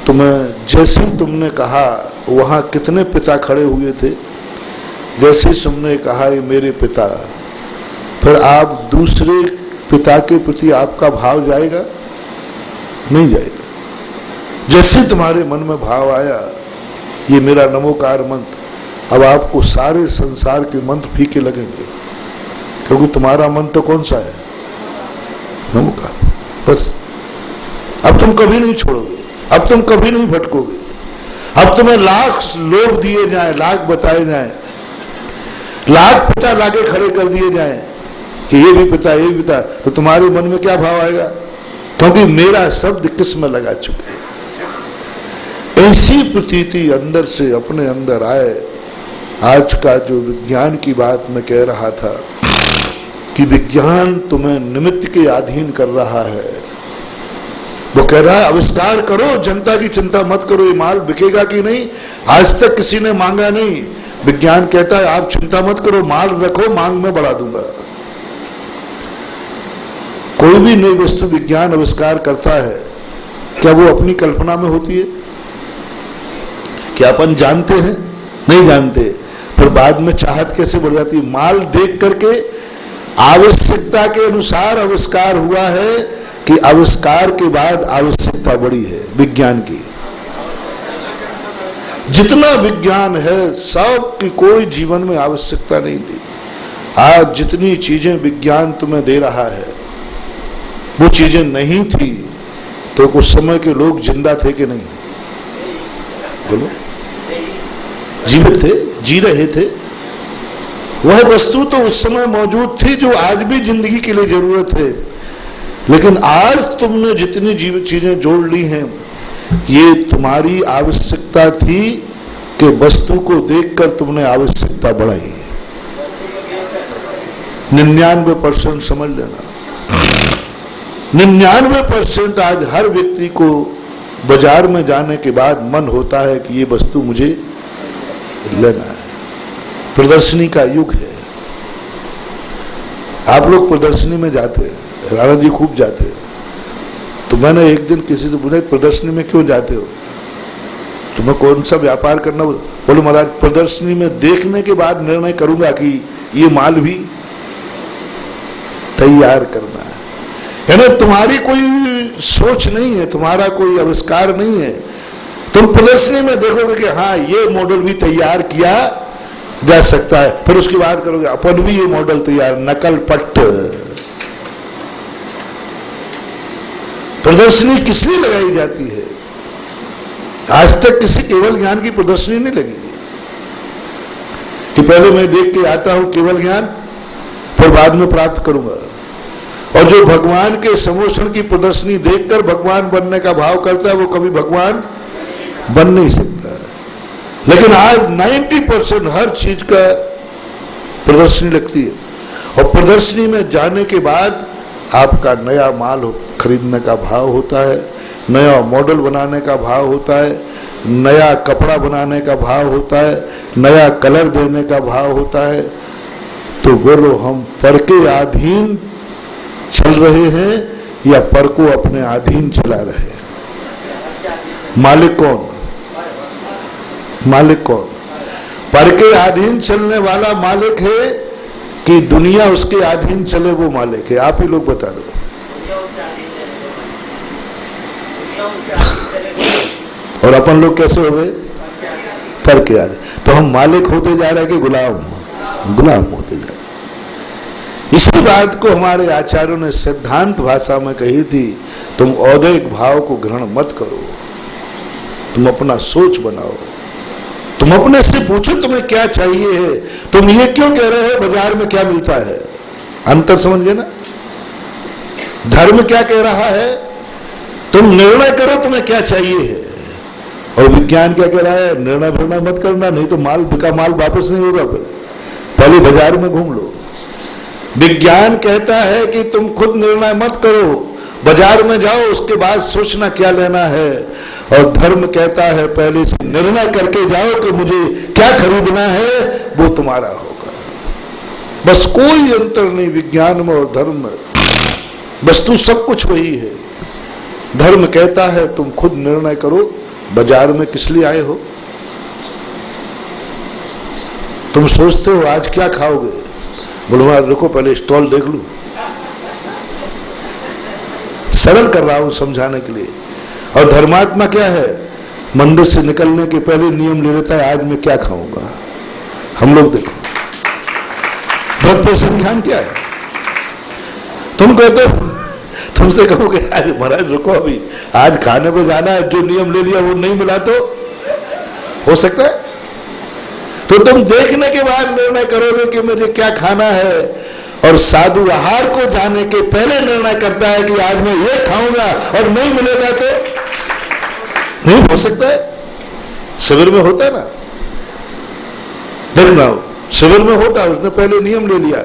[SPEAKER 1] तो मैं जैसे तुमने कहा, वहां कितने पिता खड़े हुए थे, जैसे तुमने कहा ये मेरे पिता, फिर आप दूसरे पिता के प्रति आपका भाव जाएगा? नहीं जाएगा। जैसे तुम्हारे मन में भाव आया ये मेरा नमोकार मंत्र, अब आपको सारे संसार के मंत्र फीके लगेंगे, क्योंकि तुम्हारा मंत्र तो कौन सा है? नमोकार। बस अब तुम कभी नहीं छोड़ोगे, अब तुम कभी नहीं भटकोगे। अब तुम्हें लाख लोग दिए जाए, लाख बताए जाए, लाख पिता लाके खड़े कर दिए जाए कि ये भी पिता, ये भी पिता, तो तुम्हारे मन में क्या भाव आएगा? क्योंकि मेरा शब्द किस में लगा चुके। ऐसी प्रतीति अंदर से अपने अंदर आए। आज का जो विज्ञान की बात मैं कह रहा था कि विज्ञान तुम्हें निमित्त के अधीन कर रहा है, वो कह रहा है आविष्कार करो, जनता की चिंता मत करो, ये माल बिकेगा कि नहीं, आज तक किसी ने मांगा नहीं। विज्ञान कहता है आप चिंता मत करो, माल रखो, मांग में बढ़ा दूंगा। कोई भी नई वस्तु विज्ञान आविष्कार करता है, क्या वो अपनी कल्पना में होती है? क्या अपन जानते हैं? नहीं जानते। फिर बाद में चाहत कैसे बढ़ जाती है? माल देख करके आवश्यकता के अनुसार आविष्कार हुआ है कि आविष्कार के बाद आवश्यकता बढ़ी है विज्ञान की। जितना विज्ञान है सब की कोई जीवन में आवश्यकता नहीं थी। आज जितनी चीजें विज्ञान तुम्हें दे रहा है वो चीजें नहीं थी तो उस समय के लोग जिंदा थे कि नहीं? बोलो, जीवित थे, जी रहे थे। वह वस्तु तो उस समय मौजूद थी जो आज भी जिंदगी के लिए जरूरत है, लेकिन आज तुमने जितनी जीवित चीजें जोड़ ली हैं ये तुम्हारी आवश्यकता थी कि वस्तु को देखकर तुमने आवश्यकता बढ़ाई। 99% समझ लेना, 99% आज हर व्यक्ति को बाजार में जाने के बाद मन होता है कि ये वस्तु मुझे लेना है। प्रदर्शनी का युग है। आप लोग प्रदर्शनी में जाते हैं, राणा जी खूब जाते हैं। तो मैंने एक दिन किसी से पूछा प्रदर्शनी में क्यों जाते हो? तुम्हें कौन सा व्यापार करना? बोलो महाराज प्रदर्शनी में देखने के बाद निर्णय करूंगा कि ये माल भी तैयार करना है। यानी तुम्हारी कोई सोच नहीं है, तुम्हारा कोई आविष्कार नहीं है। तुम प्रदर्शनी में देखोगे कि हाँ ये मॉडल भी तैयार किया जा सकता है, फिर उसकी बात करोगे अपन भी ये मॉडल तैयार, नकल पट्ट। प्रदर्शनी किस लिए लगाई जाती है? आज तक किसी केवल ज्ञान की प्रदर्शनी नहीं लगी कि पहले मैं देख के आता हूं केवल ज्ञान, फिर बाद में प्राप्त करूंगा। और जो भगवान के समोषण की प्रदर्शनी देखकर भगवान बनने का भाव करता है, वो कभी भगवान बन नहीं सकता। लेकिन आज 90% हर चीज का प्रदर्शनी लगती है, और प्रदर्शनी में जाने के बाद आपका नया माल खरीदने का भाव होता है, नया मॉडल बनाने का भाव होता है, नया कपड़ा बनाने का भाव होता है, नया कलर देने का भाव होता है। तो बोलो, हम पर के अधीन चल रहे हैं या पर को अपने अधीन चला रहे हैं? मालिक कौन? मालिक कौन? पर के अधीन चलने वाला मालिक है कि दुनिया उसके अधीन चले वो मालिक है? आप ही लोग बता दो। और अपन लोग कैसे हो गए? पर के अधीन। तो हम मालिक होते जा रहे हैं कि गुलाम? गुलाम होते जा रहे। इसी बात को हमारे आचार्यों ने सिद्धांत भाषा में कही थी, तुम औदैहिक भाव को ग्रहण मत करो, तुम अपना सोच बनाओ, तुम अपने से पूछो तुम्हें क्या चाहिए है। तुम ये क्यों कह रहे हो बाजार में क्या मिलता है? अंतर समझ गए ना? धर्म क्या कह रहा है? तुम निर्णय करो तुम्हें क्या चाहिए है। और विज्ञान क्या कह रहा है? निर्णय मत करना, नहीं तो माल बिका माल वापस नहीं होगा, फिर पहले बाजार में घूम लो। विज्ञान कहता है कि तुम खुद निर्णय मत करो, बाजार में जाओ, उसके बाद सोचना क्या लेना है। और धर्म कहता है पहले से निर्णय करके जाओ कि मुझे क्या खरीदना है, वो तुम्हारा होगा। बस कोई अंतर नहीं विज्ञान में और धर्म में, वस्तु सब कुछ वही है। धर्म कहता है तुम खुद निर्णय करो, बाजार में किस लिए आए हो। तुम सोचते हो आज क्या खाओगे, बोलो रुको पहले स्टॉल देख लूं। सरल कर रहा हूं समझाने के लिए। और धर्मात्मा क्या है? मंदिर से निकलने के पहले नियम ले लेता है, आज मैं क्या खाऊंगा। हम लोग देखो व्रत पर संज्ञान क्या है? तुम कहते हो, तुमसे कहोगे आज महाराज रुको अभी आज खाने को जाना है, जो नियम ले लिया वो नहीं मिला तो हो सकता है। तो तुम देखने के बाद निर्णय करोगे कि मुझे क्या खाना है। और साधु आहार को जाने के पहले निर्णय करता है कि आज मैं ये खाऊंगा, और नहीं मिलेगा तो नहीं हो सकता है। शिविर में होता है ना, देखना शिविर में होता है, उसने पहले नियम ले लिया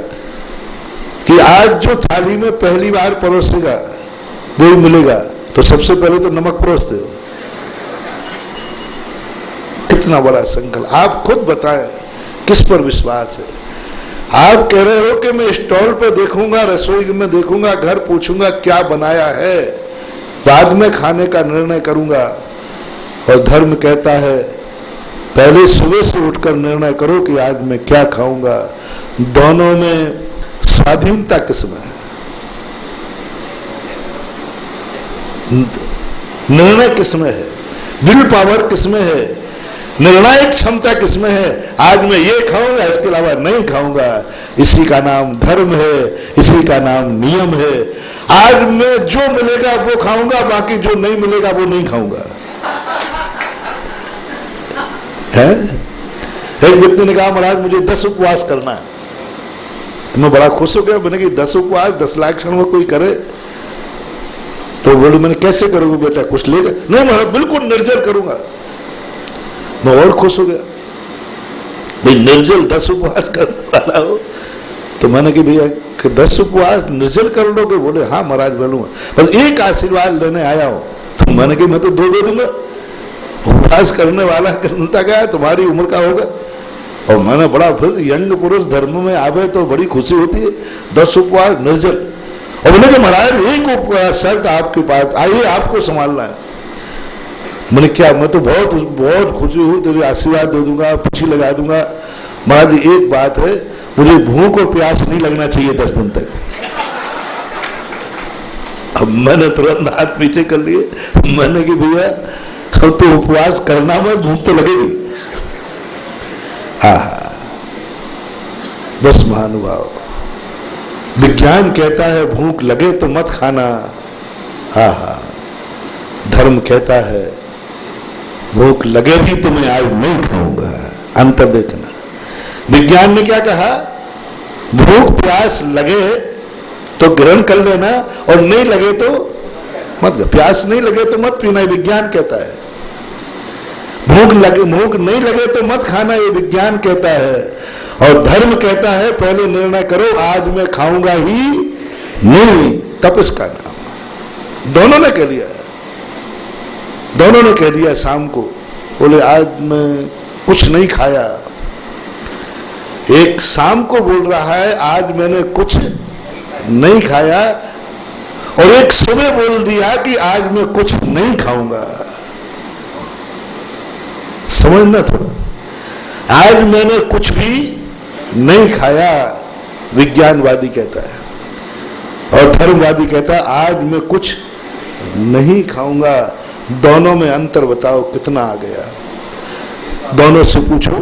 [SPEAKER 1] कि आज जो थाली में पहली बार परोसेगा वो ही मिलेगा, तो सबसे पहले तो नमक परोसते हो। कितना बड़ा संकल्प। आप खुद बताएं किस पर विश्वास है। आप कह रहे हो कि मैं स्टॉल पर देखूंगा, रसोई में देखूंगा, घर पूछूंगा क्या बनाया है, बाद में खाने का निर्णय करूंगा। और धर्म कहता है पहले सुबह से उठकर निर्णय करो कि आज मैं क्या खाऊंगा। दोनों में स्वाधीनता किसमें है? निर्णय किसमें है? विल पावर किसमें है? निर्णायक क्षमता किसमें है? आज मैं ये खाऊंगा, इसके अलावा नहीं खाऊंगा। इसी का नाम धर्म है, इसी का नाम नियम है। आज मैं जो मिलेगा वो खाऊंगा, बाकी जो नहीं मिलेगा वो नहीं खाऊंगा। है? एक व्यक्ति ने कहा महाराज मुझे 10 उपवास करना है। तो मैं बड़ा खुश हो गया, मैंने कि 10 उपवास 10 लाख क्षण में कोई करे? तो बोले मैंने कैसे करोगे बेटा, कुछ लेगा? नहीं महाराज बिल्कुल निर्जल करूंगा। मैं और खुश हो गया, भाई निर्जल 10 उपवास करने वाला हो। तो मैंने कि भैया 10 उपवास निर्जल कर लोगे? बोले हाँ महाराज बोलूंगा, बस एक आशीर्वाद लेने आया हो। तो मैंने कि मैं तो 2 दे दूंगा। उपवास करने वाला करता गया तुम्हारी उम्र का होगा। और मैंने बड़ा फिर यंग पुरुष धर्म में आवे तो बड़ी खुशी होती है। 10 उपवास निर्जल। और बोले कि महाराज एक उपवास शर्त आपके पास, आइए आपको संभालना है। मैंने क्या, मैं तो बहुत बहुत खुशी हूँ, तेरे आशीर्वाद दे दूंगा, खुशी लगा दूंगा। महाराज एक बात है, मुझे भूख और प्यास नहीं लगना चाहिए 10 दिन तक। अब मैंने तुरंत हाथ पीछे कर लिए। मैंने कि भैया तो उपवास करना में भूख तो लगेगी। बस महानुभाव, विज्ञान कहता है भूख लगे तो मत खाना। धर्म कहता है भूख लगे भी तो मैं आज नहीं खाऊंगा। अंतर देखना। विज्ञान ने क्या कहा, भूख प्यास लगे तो ग्रहण कर लेना और नहीं लगे तो मत, प्यास नहीं लगे तो मत पीना, विज्ञान कहता है। भूख नहीं लगे तो मत खाना, ये विज्ञान कहता है। और धर्म कहता है पहले निर्णय करो आज मैं खाऊंगा ही नहीं, तप इसका नाम। दोनों ने कह लिया, दोनों ने कह दिया शाम को, बोले आज मैं कुछ नहीं खाया। एक शाम को बोल रहा है आज मैंने कुछ नहीं खाया, और एक सुबह बोल दिया कि आज मैं कुछ नहीं खाऊंगा। समझना थोड़ा, आज मैंने कुछ भी नहीं खाया विज्ञानवादी कहता है, और धर्मवादी कहता है आज मैं कुछ नहीं खाऊंगा। दोनों में अंतर बताओ कितना आ गया। दोनों से पूछो,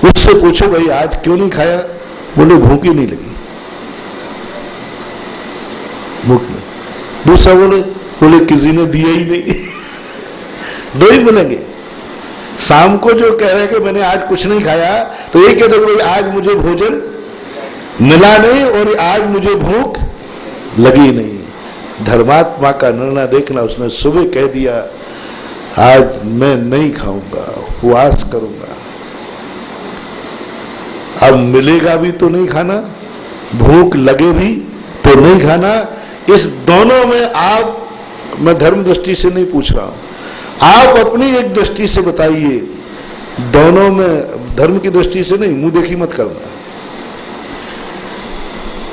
[SPEAKER 1] उससे पूछो भाई आज क्यों नहीं खाया, बोले भूख ही नहीं लगी, भूख नहीं। दूसरा बोले किसी ने दिया ही नहीं। दो ही बोलेंगे। शाम को जो कह रहे हैं कि मैंने आज कुछ नहीं खाया, तो ये कहते भाई आज मुझे भोजन मिला नहीं और आज मुझे भूख लगी नहीं। धर्मात्मा का निर्णय देखना, उसने सुबह कह दिया आज मैं नहीं खाऊंगा, उपवास करूंगा। अब मिलेगा भी तो नहीं खाना, भूख लगे भी तो नहीं खाना। इस दोनों में आप, मैं धर्म दृष्टि से नहीं पूछ रहा हूं, आप अपनी एक दृष्टि से बताइए। दोनों में, धर्म की दृष्टि से नहीं, मुंह देखी मत करना।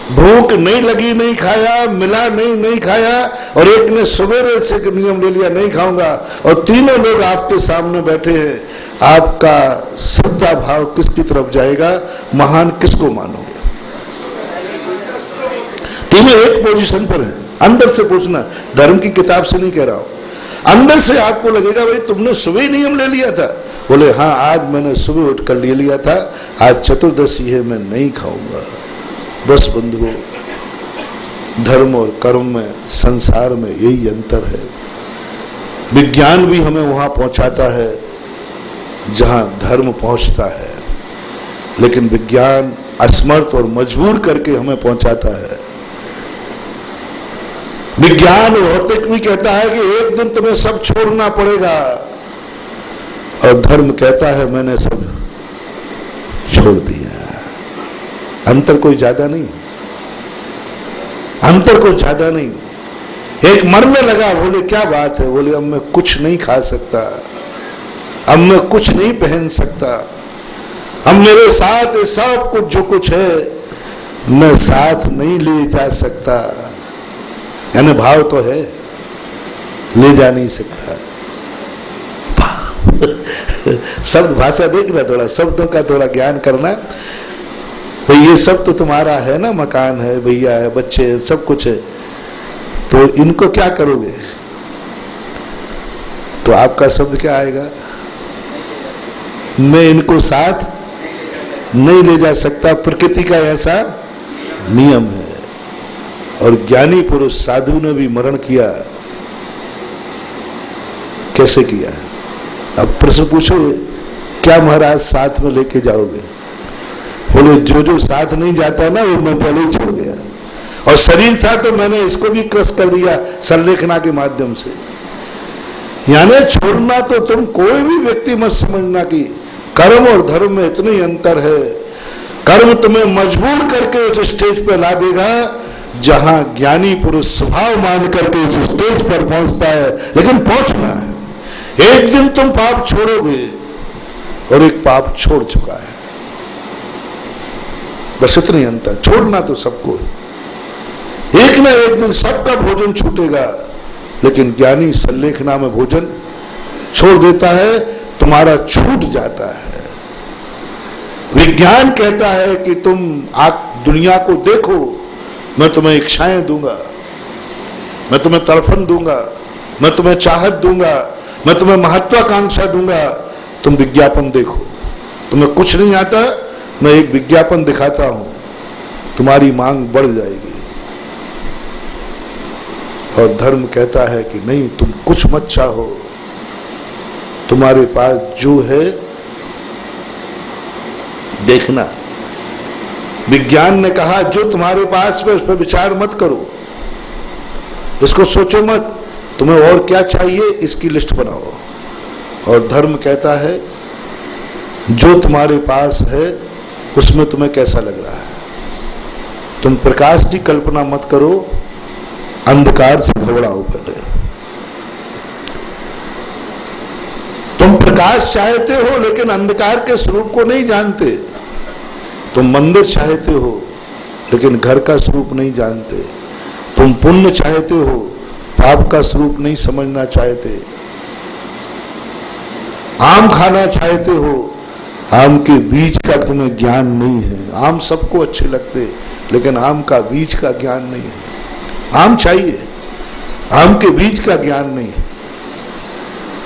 [SPEAKER 1] भूख नहीं लगी नहीं खाया, मिला नहीं खाया, और एक ने सवेरे से नियम ले लिया नहीं खाऊंगा, और तीनों लोग आपके सामने बैठे हैं। आपका श्रद्धा भाव किसकी तरफ जाएगा, महान किसको मानोगे? तीनों एक पोजीशन पर है। अंदर से पूछना, धर्म की किताब से नहीं कह रहा हूं। अंदर से आपको लगेगा भाई तुमने सुबह नियम ले लिया था, बोले हाँ आज मैंने सुबह उठकर ले लिया था, आज चतुर्दशी है मैं नहीं खाऊंगा। बस बंधुओं, धर्म और कर्म में, संसार में यही अंतर है। विज्ञान भी हमें वहां पहुंचाता है जहां धर्म पहुंचता है, लेकिन विज्ञान असमर्थ और मजबूर करके हमें पहुंचाता है। विज्ञान भौतिक भी कहता है कि एक दिन तुम्हें सब छोड़ना पड़ेगा, और धर्म कहता है मैंने सब छोड़ दिया। अंतर कोई ज्यादा नहीं, अंतर कोई ज्यादा नहीं। एक मरने लगा, बोले क्या बात है, बोले अब मैं कुछ नहीं खा सकता, अब मैं कुछ नहीं पहन सकता, अब मेरे साथ सब कुछ जो कुछ है मैं साथ नहीं ले जा सकता। यानी भाव तो है, ले जा नहीं सकता। शब्द भाषा देखना, थोड़ा शब्दों का थोड़ा ज्ञान करना। भाई ये सब तो तुम्हारा है ना, मकान है, भैया है, बच्चे हैं, सब कुछ है, तो इनको क्या करोगे? तो आपका शब्द क्या आएगा, मैं इनको साथ नहीं ले जा सकता। प्रकृति का ऐसा नियम है। और ज्ञानी पुरुष साधु ने भी मरण किया। कैसे किया? अब प्रश्न पूछो, क्या महाराज साथ में लेके जाओगे? बोले जो जो साथ नहीं जाता ना वो मैं पहले ही छोड़ गया, और शरीर था तो मैंने इसको भी क्रश कर दिया संलेखना के माध्यम से। यानी छोड़ना तो तुम कोई भी व्यक्ति मत समझना कि कर्म और धर्म में इतनी अंतर है। कर्म तुम्हें मजबूर करके उस स्टेज पर ला देगा जहां ज्ञानी पुरुष स्वभाव मान करके उस स्टेज पर पहुंचता है, लेकिन पहुंचना है। एक दिन तुम पाप छोड़ोगे, और एक पाप छोड़ चुका है, बस इतनी अंतर। छोड़ना तो सबको, एक ना एक दिन सबका भोजन छूटेगा, लेकिन ज्ञानी संलेखना में भोजन छोड़ देता है, तुम्हारा छूट जाता है। विज्ञान कहता है कि तुम दुनिया को देखो, मैं तुम्हें इच्छाएं दूंगा, मैं तुम्हें तड़फन दूंगा, मैं तुम्हें चाहत दूंगा, मैं तुम्हें महत्वाकांक्षा दूंगा। तुम विज्ञापन देखो, तुम्हें कुछ नहीं आता, मैं एक विज्ञापन दिखाता हूं, तुम्हारी मांग बढ़ जाएगी। और धर्म कहता है कि नहीं, तुम कुछ मत चाहो, तुम्हारे पास जो है देखना। विज्ञान ने कहा जो तुम्हारे पास है उस पर विचार मत करो, इसको सोचो मत, तुम्हें और क्या चाहिए इसकी लिस्ट बनाओ। और धर्म कहता है जो तुम्हारे पास है उसमें तुम्हें कैसा लग रहा है। तुम प्रकाश की कल्पना मत करो, अंधकार से घबराओ पहले। तुम प्रकाश चाहते हो लेकिन अंधकार के स्वरूप को नहीं जानते। तुम मंदिर चाहते हो लेकिन घर का स्वरूप नहीं जानते। तुम पुण्य चाहते हो, पाप का स्वरूप नहीं समझना चाहते। आम खाना चाहते हो, आम के बीज का तुम्हें ज्ञान नहीं है। आम सबको अच्छे लगते लेकिन आम का बीज का ज्ञान नहीं है। आम चाहिए, आम के बीज का ज्ञान नहीं है।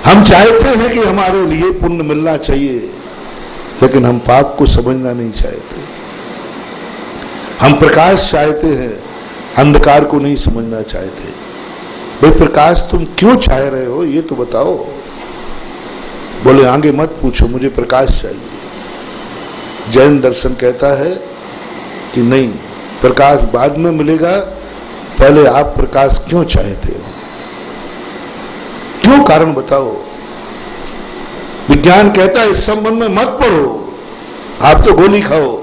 [SPEAKER 1] हम चाहते हैं कि हमारे लिए पुण्य मिलना चाहिए लेकिन हम पाप को समझना नहीं चाहते। हम प्रकाश चाहते हैं, अंधकार को नहीं समझना चाहते। भाई प्रकाश तुम क्यों चाह रहे हो ये तो बताओ। बोले आगे मत पूछो, मुझे प्रकाश चाहिए। जैन दर्शन कहता है कि नहीं, प्रकाश बाद में मिलेगा, पहले आप प्रकाश क्यों चाहते हो, क्यों कारण बताओ। विज्ञान कहता है इस संबंध में मत पढ़ो, आप तो गोली खाओ।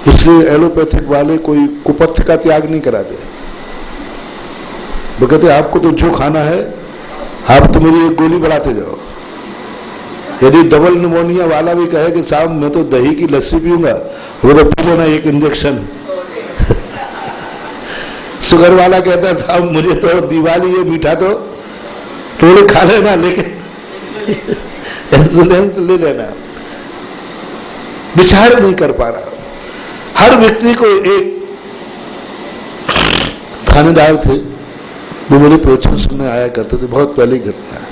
[SPEAKER 1] इसलिए एलोपैथिक वाले कोई कुपथ्य का त्याग नहीं कराते। वो कहते आपको तो जो खाना है आप तो मेरी एक गोली बढ़ाते जाओ। यदि डबल निमोनिया वाला भी कहे कि साहब मैं तो दही की लस्सी पीऊंगा, वो तो पी लेना एक इंजेक्शन। शुगर वाला कहता है साहब मुझे तो दिवाली है, मीठा तो थोड़े खा लेना लेकिन इंसुलिन ले लेना। विचार नहीं कर पा रहा। हर व्यक्ति को एक थानेदार थे, वो मेरे प्रवचन सुनने आया करते थे, बहुत पहले घटना है।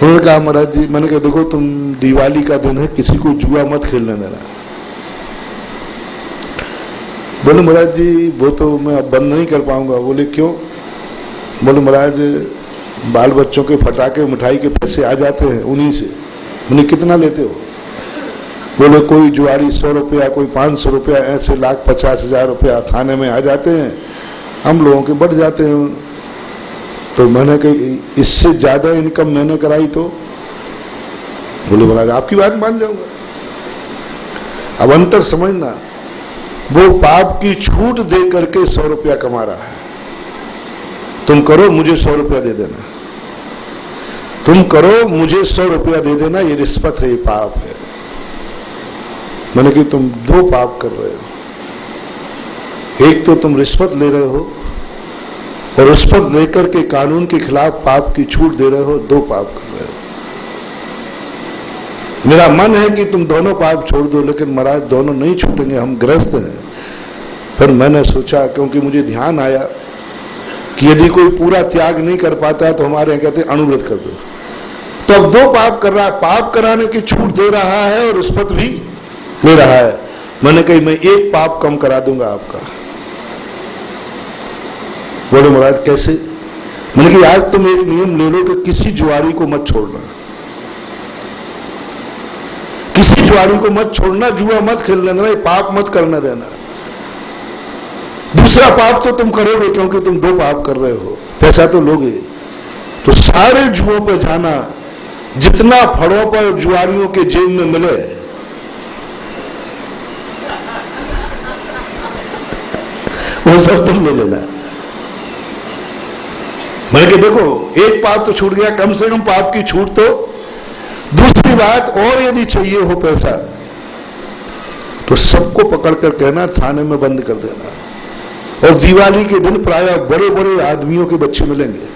[SPEAKER 1] उन्होंने कहा महाराज जी, मैंने कहा देखो तुम दिवाली का दिन है, किसी को जुआ मत खेलने देना। बोले महाराज जी वो तो मैं अब बंद नहीं कर पाऊंगा। बोले क्यों? बोले महाराज बाल बच्चों के फटाके मिठाई के पैसे आ जाते हैं उन्हीं से। मैंने कितना लेते हो? बोले कोई जुआरी 100 रुपया, कोई 500 रुपया, ऐसे 1,50,000 रुपया थाने में आ जाते हैं, हम लोगों के बढ़ जाते हैं। तो मैंने कही इससे ज्यादा इनकम मैंने कराई तो? बोले महाराज आपकी बात मान जाऊंगा। अब अंतर समझना, वो पाप की छूट दे करके 100 रुपया कमा रहा है। तुम करो मुझे 100 रुपया दे देना, तुम करो मुझे 100 रुपया दे देना, ये रिश्वत है, ये पाप है। मैंने कि तुम दो पाप कर रहे हो। एक तो तुम रिश्वत ले रहे हो और रिश्वत लेकर के कानून के खिलाफ पाप की छूट दे रहे हो, दो पाप कर रहे हो। मेरा मन है कि तुम दोनों पाप छोड़ दो, लेकिन महाराज दोनों नहीं छूटेंगे, हम ग्रस्त हैं। फिर मैंने सोचा, क्योंकि मुझे ध्यान आया कि यदि कोई पूरा त्याग नहीं कर पाता तो हमारे यहाँ कहते अनुव्रत कर दो। तो अब दो पाप कर रहा है, पाप कराने की छूट दे रहा है और रिश्वत भी ले रहा है। मैंने कही मैं एक पाप कम करा दूंगा आपका। बोले महाराज कैसे? मैंने कहा आज तुम एक नियम ले लो कि किसी जुआरी को मत छोड़ना, किसी जुआरी को मत छोड़ना, जुआ मत खेलने देना, ये पाप मत करने देना। दूसरा पाप तो तुम करोगे क्योंकि तुम दो पाप कर रहे हो, पैसा तो लोगे। तो सारे जुओं पर जाना, जितना फड़ों पर जुआरियों के जेब में मिले वो सब तुम ले लेना। मैंने कहा देखो एक पाप तो छूट गया, कम से कम पाप की छूट तो। दूसरी बात, और यदि चाहिए हो पैसा तो सबको पकड़ कर कहना थाने में बंद कर देना। और दिवाली के दिन प्रायः बड़े बड़े आदमियों के बच्चे मिलेंगे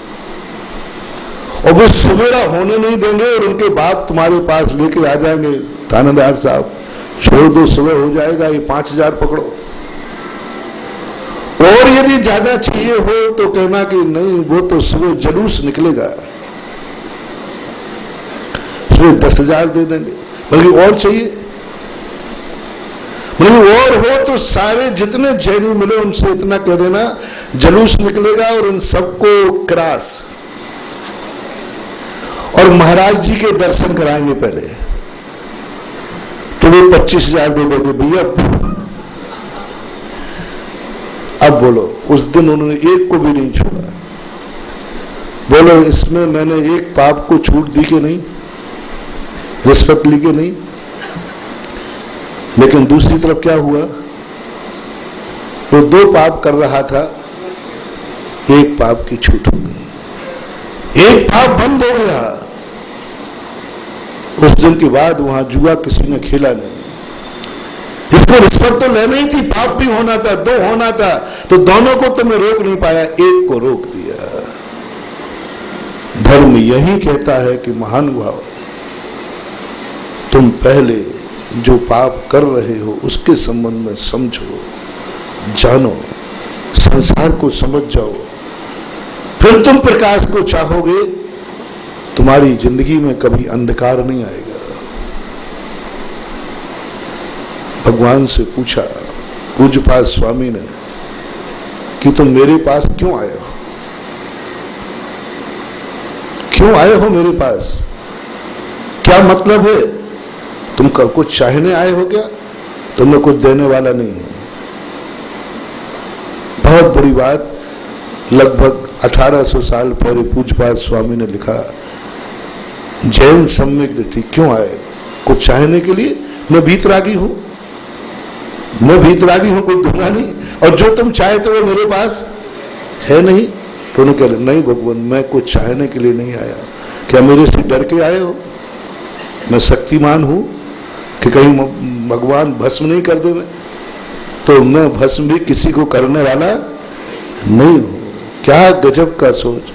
[SPEAKER 1] और वो सवेरा होने नहीं देंगे और उनके बाप तुम्हारे पास लेके आ जाएंगे, थानेदार साहब छोड़ दो, सुबह हो जाएगा, ये 5,000 पकड़ो। और यदि ज्यादा चाहिए हो तो कहना कि नहीं वो तो सुबह जुलूस निकलेगा, सुबह 10,000 दे देंगे। बल्कि और चाहिए, और हो तो सारे जितने जैनी मिले उनसे इतना कह देना, जलूस निकलेगा और उन सबको क्रास और महाराज जी के दर्शन कराएंगे पहले। तो वो 25,000 दे दोगे भैया। अब बोलो, उस दिन उन्होंने एक को भी नहीं छोड़ा। बोलो, इसमें मैंने एक पाप को छूट दी कि नहीं, रिश्वत ली कि नहीं? लेकिन दूसरी तरफ क्या हुआ, वो 2 पाप कर रहा था, एक पाप की छूट हो गई, एक पाप बंद हो गया। उस दिन के बाद वहां जुआ किसी ने खेला नहीं। इसको रिश्वत तो लेनी ही थी, पाप भी होना था, 2 होना था, तो दोनों को तुम्हें रोक नहीं पाया, एक को रोक दिया। धर्म यही कहता है कि महानुभाव, तुम पहले जो पाप कर रहे हो उसके संबंध में समझो, जानो, संसार को समझ जाओ, फिर तुम प्रकाश को चाहोगे, तुम्हारी जिंदगी में कभी अंधकार नहीं आएगा। भगवान से पूछा पूज्यपाद स्वामी ने कि तुम मेरे पास क्यों आए हो, क्यों आए हो मेरे पास, क्या मतलब है? तुम कुछ चाहने आए हो क्या? तुम्हें कुछ देने वाला नहीं है। बहुत बड़ी बात, लगभग 1800 साल पहले पूज्यपाद स्वामी ने लिखा, जैन सम्यक दृष्टि। क्यों आए? कुछ चाहने के लिए? मैं भीतरागी हूं, मैं भीतरागी हूं, कुछ दूंगा नहीं, और जो तुम चाहते हो मेरे पास है नहीं। तो उन्होंने कहा, नहीं भगवान, मैं कुछ चाहने के लिए नहीं आया। क्या मेरे से डर के आए हो? मैं शक्तिमान हूं कि कहीं भगवान भस्म नहीं कर दे मैं? तो मैं भस्म भी किसी को करने वाला नहीं हूं। क्या गजब का सोच।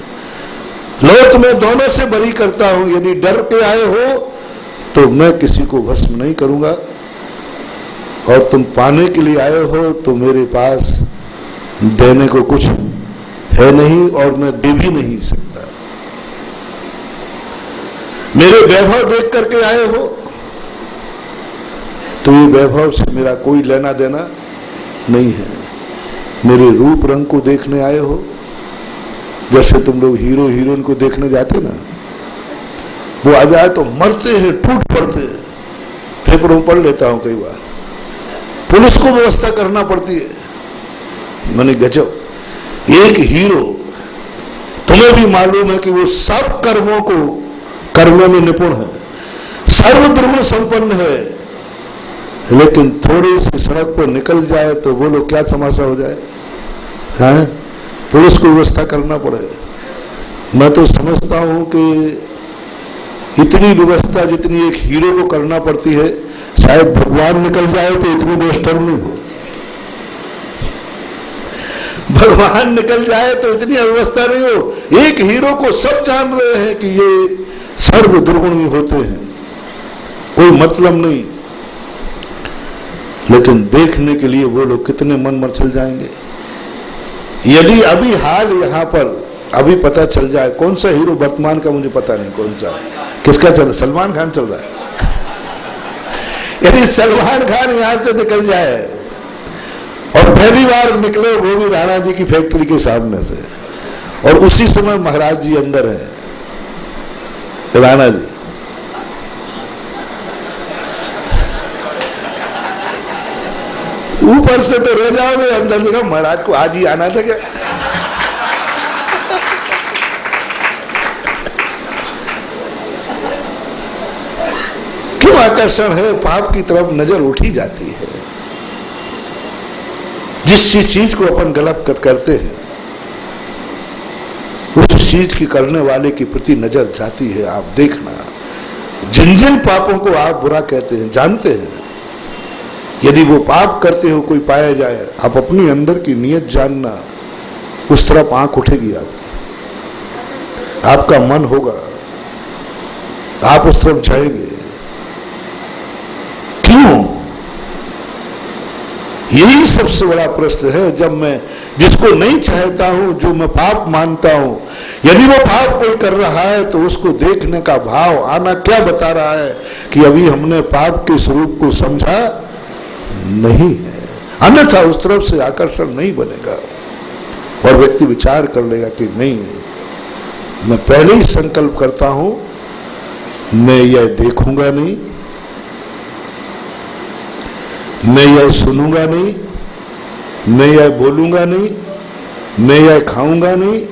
[SPEAKER 1] लो, तुम्हें दोनों से बरी करता हूं, यदि डर के आए हो तो मैं किसी को भस्म नहीं करूंगा, और तुम पाने के लिए आए हो तो मेरे पास देने को कुछ है नहीं, और मैं दे भी नहीं सकता। मेरे वैभव देख करके आए हो तो ये वैभव से मेरा कोई लेना देना नहीं है। मेरे रूप रंग को देखने आए हो, जैसे तुम लोग हीरो हीरोइन को देखने जाते ना, वो आ जाए तो मरते हैं, टूट पड़ते हैं। पेपरों में पढ़ लेता हूं कई बार, पुलिस को व्यवस्था करना पड़ती है। मैंने गजब, एक हीरो, तुम्हें भी मालूम है कि वो सब कर्मों को करने में निपुण है, सर्वद्रुण संपन्न है, लेकिन थोड़ी सी सड़क पर निकल जाए तो बोलो क्या तमाशा हो जाए, हैं? पुलिस को व्यवस्था करना पड़े। मैं तो समझता हूं कि इतनी व्यवस्था जितनी एक हीरो को करना पड़ती है, शायद भगवान निकल जाए तो इतनी व्यवस्था नहीं हो। भगवान निकल जाए तो इतनी अव्यवस्था नहीं हो। एक हीरो को सब जान रहे हैं कि ये सर्व दुर्गुणी होते हैं, कोई मतलब नहीं, लेकिन देखने के लिए वो लोग कितने मन मचल जाएंगे। यदि अभी हाल यहाँ पर अभी पता चल जाए, कौन सा हीरो वर्तमान का मुझे पता नहीं कौन सा, किसका चल, सलमान खान चल रहा है। यदि सलमान खान यहां से निकल जाए और पहली बार निकले वो भी राणा जी की फैक्ट्री के सामने से, और उसी समय महाराज जी अंदर है, राणा जी, ऊपर से तो रह जाओगे, अंदर से कहा महाराज को आज ही आना था क्या? क्यों आकर्षण है, पाप की तरफ नजर उठी जाती है। जिस चीज को अपन गलत करते हैं उस चीज की करने वाले के प्रति नजर जाती है। आप देखना, जिन जिन पापों को आप बुरा कहते हैं, जानते हैं, यदि वो पाप करते हो कोई पाया जाए, आप अपनी अंदर की नीयत जानना, उस तरफ आंख उठेगी, आपका मन होगा, आप उस तरफ जाएंगे। क्यों? यही सबसे बड़ा प्रश्न है। जब मैं जिसको नहीं चाहता हूं, जो मैं पाप मानता हूं, यदि वो पाप कोई कर रहा है तो उसको देखने का भाव आना क्या बता रहा है कि अभी हमने पाप के स्वरूप को समझा नहीं है, अन्यथा उस तरफ से आकर्षण नहीं बनेगा और व्यक्ति विचार कर लेगा कि नहीं, मैं पहले ही संकल्प करता हूं, मैं यह देखूंगा नहीं, मैं यह सुनूंगा नहीं, मैं यह बोलूंगा नहीं, मैं यह खाऊंगा नहीं,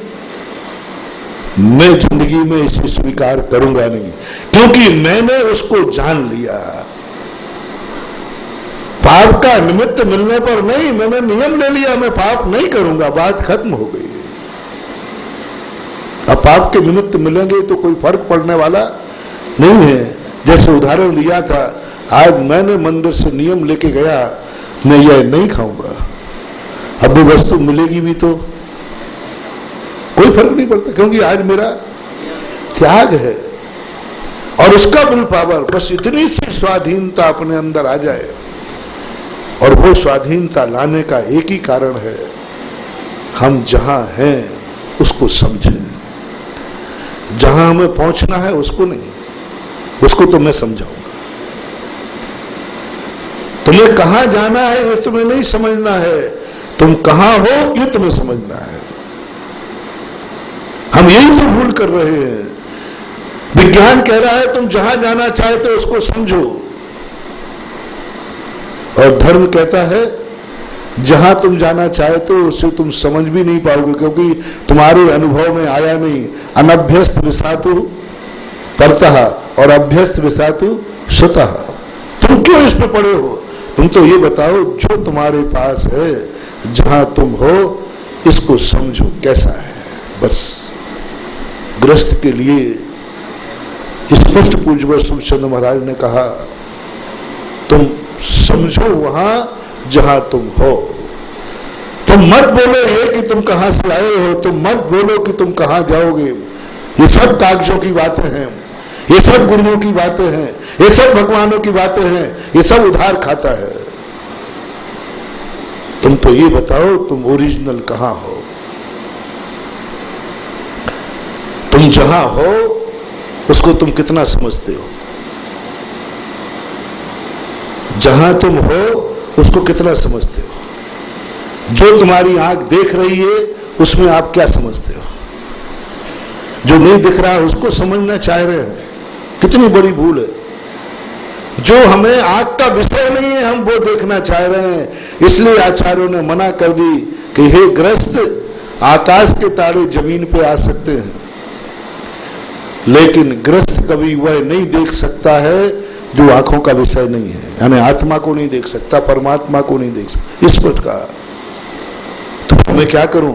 [SPEAKER 1] मैं जिंदगी में इसे स्वीकार करूंगा नहीं, क्योंकि मैंने उसको जान लिया। पाप का निमित्त मिलने पर नहीं, मैंने नियम ले लिया, मैं पाप नहीं करूंगा, बात खत्म हो गई। अब पाप के निमित्त मिलेंगे तो कोई फर्क पड़ने वाला नहीं है। जैसे उदाहरण दिया था, आज मैंने मंदिर से नियम लेके गया, मैं यह नहीं खाऊंगा, अब वो वस्तु मिलेगी भी तो कोई फर्क नहीं पड़ता, क्योंकि आज मेरा त्याग है। और उसका विल पावर, बस इतनी सी स्वाधीनता अपने अंदर आ जाए, और वो स्वाधीनता लाने का एक ही कारण है, हम जहां हैं उसको समझें। जहां हमें पहुंचना है उसको नहीं, उसको तो मैं समझाऊंगा। तुम्हें कहां जाना है ये तुम्हें नहीं समझना है, तुम कहां हो ये तुम्हें समझना है। हम यही तो भूल कर रहे हैं। विज्ञान कह रहा है तुम जहां जाना चाहते हो उसको समझो, और धर्म कहता है जहां तुम जाना चाहते हो उसे तुम समझ भी नहीं पाओगे, क्योंकि तुम्हारे अनुभव में आया नहीं। अनभ्यस्त विसातु परतः और अभ्यस्त विसातु सुतः। तुम क्यों इस पे पड़े हो? तुम तो ये बताओ जो तुम्हारे पास है, जहां तुम हो इसको समझो कैसा है। बस गृहस्थ के लिए स्पष्ट पूज्य सूर्यचंद्र महाराज ने कहा, तुम समझो वहां जहां तुम हो। तुम मत बोलो ये कि तुम कहां से आए हो, तुम मत बोलो कि तुम कहां जाओगे। ये सब कागजों की बातें हैं, ये सब गुरुओं की बातें हैं, ये सब भगवानों की बातें हैं, ये सब उधार खाता है। तुम तो ये बताओ तुम ओरिजिनल कहां हो। तुम जहां हो उसको तुम कितना समझते हो, जहां तुम हो उसको कितना समझते हो। जो तुम्हारी आंख देख रही है उसमें आप क्या समझते हो, जो नहीं दिख रहा है उसको समझना चाह रहे हो। कितनी बड़ी भूल है। जो हमें आंख का विषय नहीं है हम वो देखना चाह रहे हैं। इसलिए आचार्यों ने मना कर दी कि हे गृहस्थ, आकाश के तारे जमीन पे आ सकते हैं, लेकिन गृहस्थ कभी वह नहीं देख सकता है जो आंखों का विषय नहीं है, यानी आत्मा को नहीं देख सकता, परमात्मा को नहीं देख सकता। इस पर कहा तो मैं क्या करूं?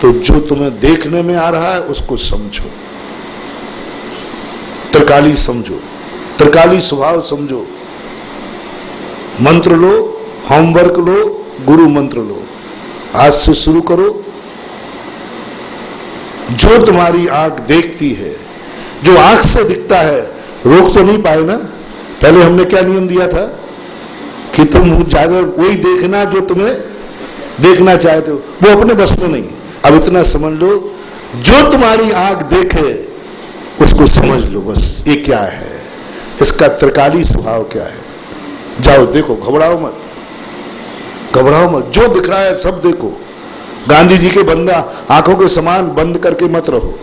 [SPEAKER 1] तो जो तुम्हें देखने में आ रहा है उसको समझो, त्रिकाली समझो, त्रिकाली स्वभाव समझो। मंत्र लो, होमवर्क लो, गुरु मंत्र लो, आज से शुरू करो। जो तुम्हारी आंख देखती है, जो आंख से दिखता है, रोक तो नहीं पाए ना। पहले हमने क्या नियम दिया था कि तुम ज्यादा वही देखना जो तुम्हें देखना चाहते हो, वो अपने बस में नहीं। अब इतना समझ लो, जो तुम्हारी आंख देखे उसको समझ लो। बस ये क्या है, इसका त्रिकाली स्वभाव क्या है। जाओ देखो, घबराओ मत, घबराओ मत। जो दिख रहा है सब देखो। गांधी जी के बंदा आंखों के समान बंद करके मत रहो,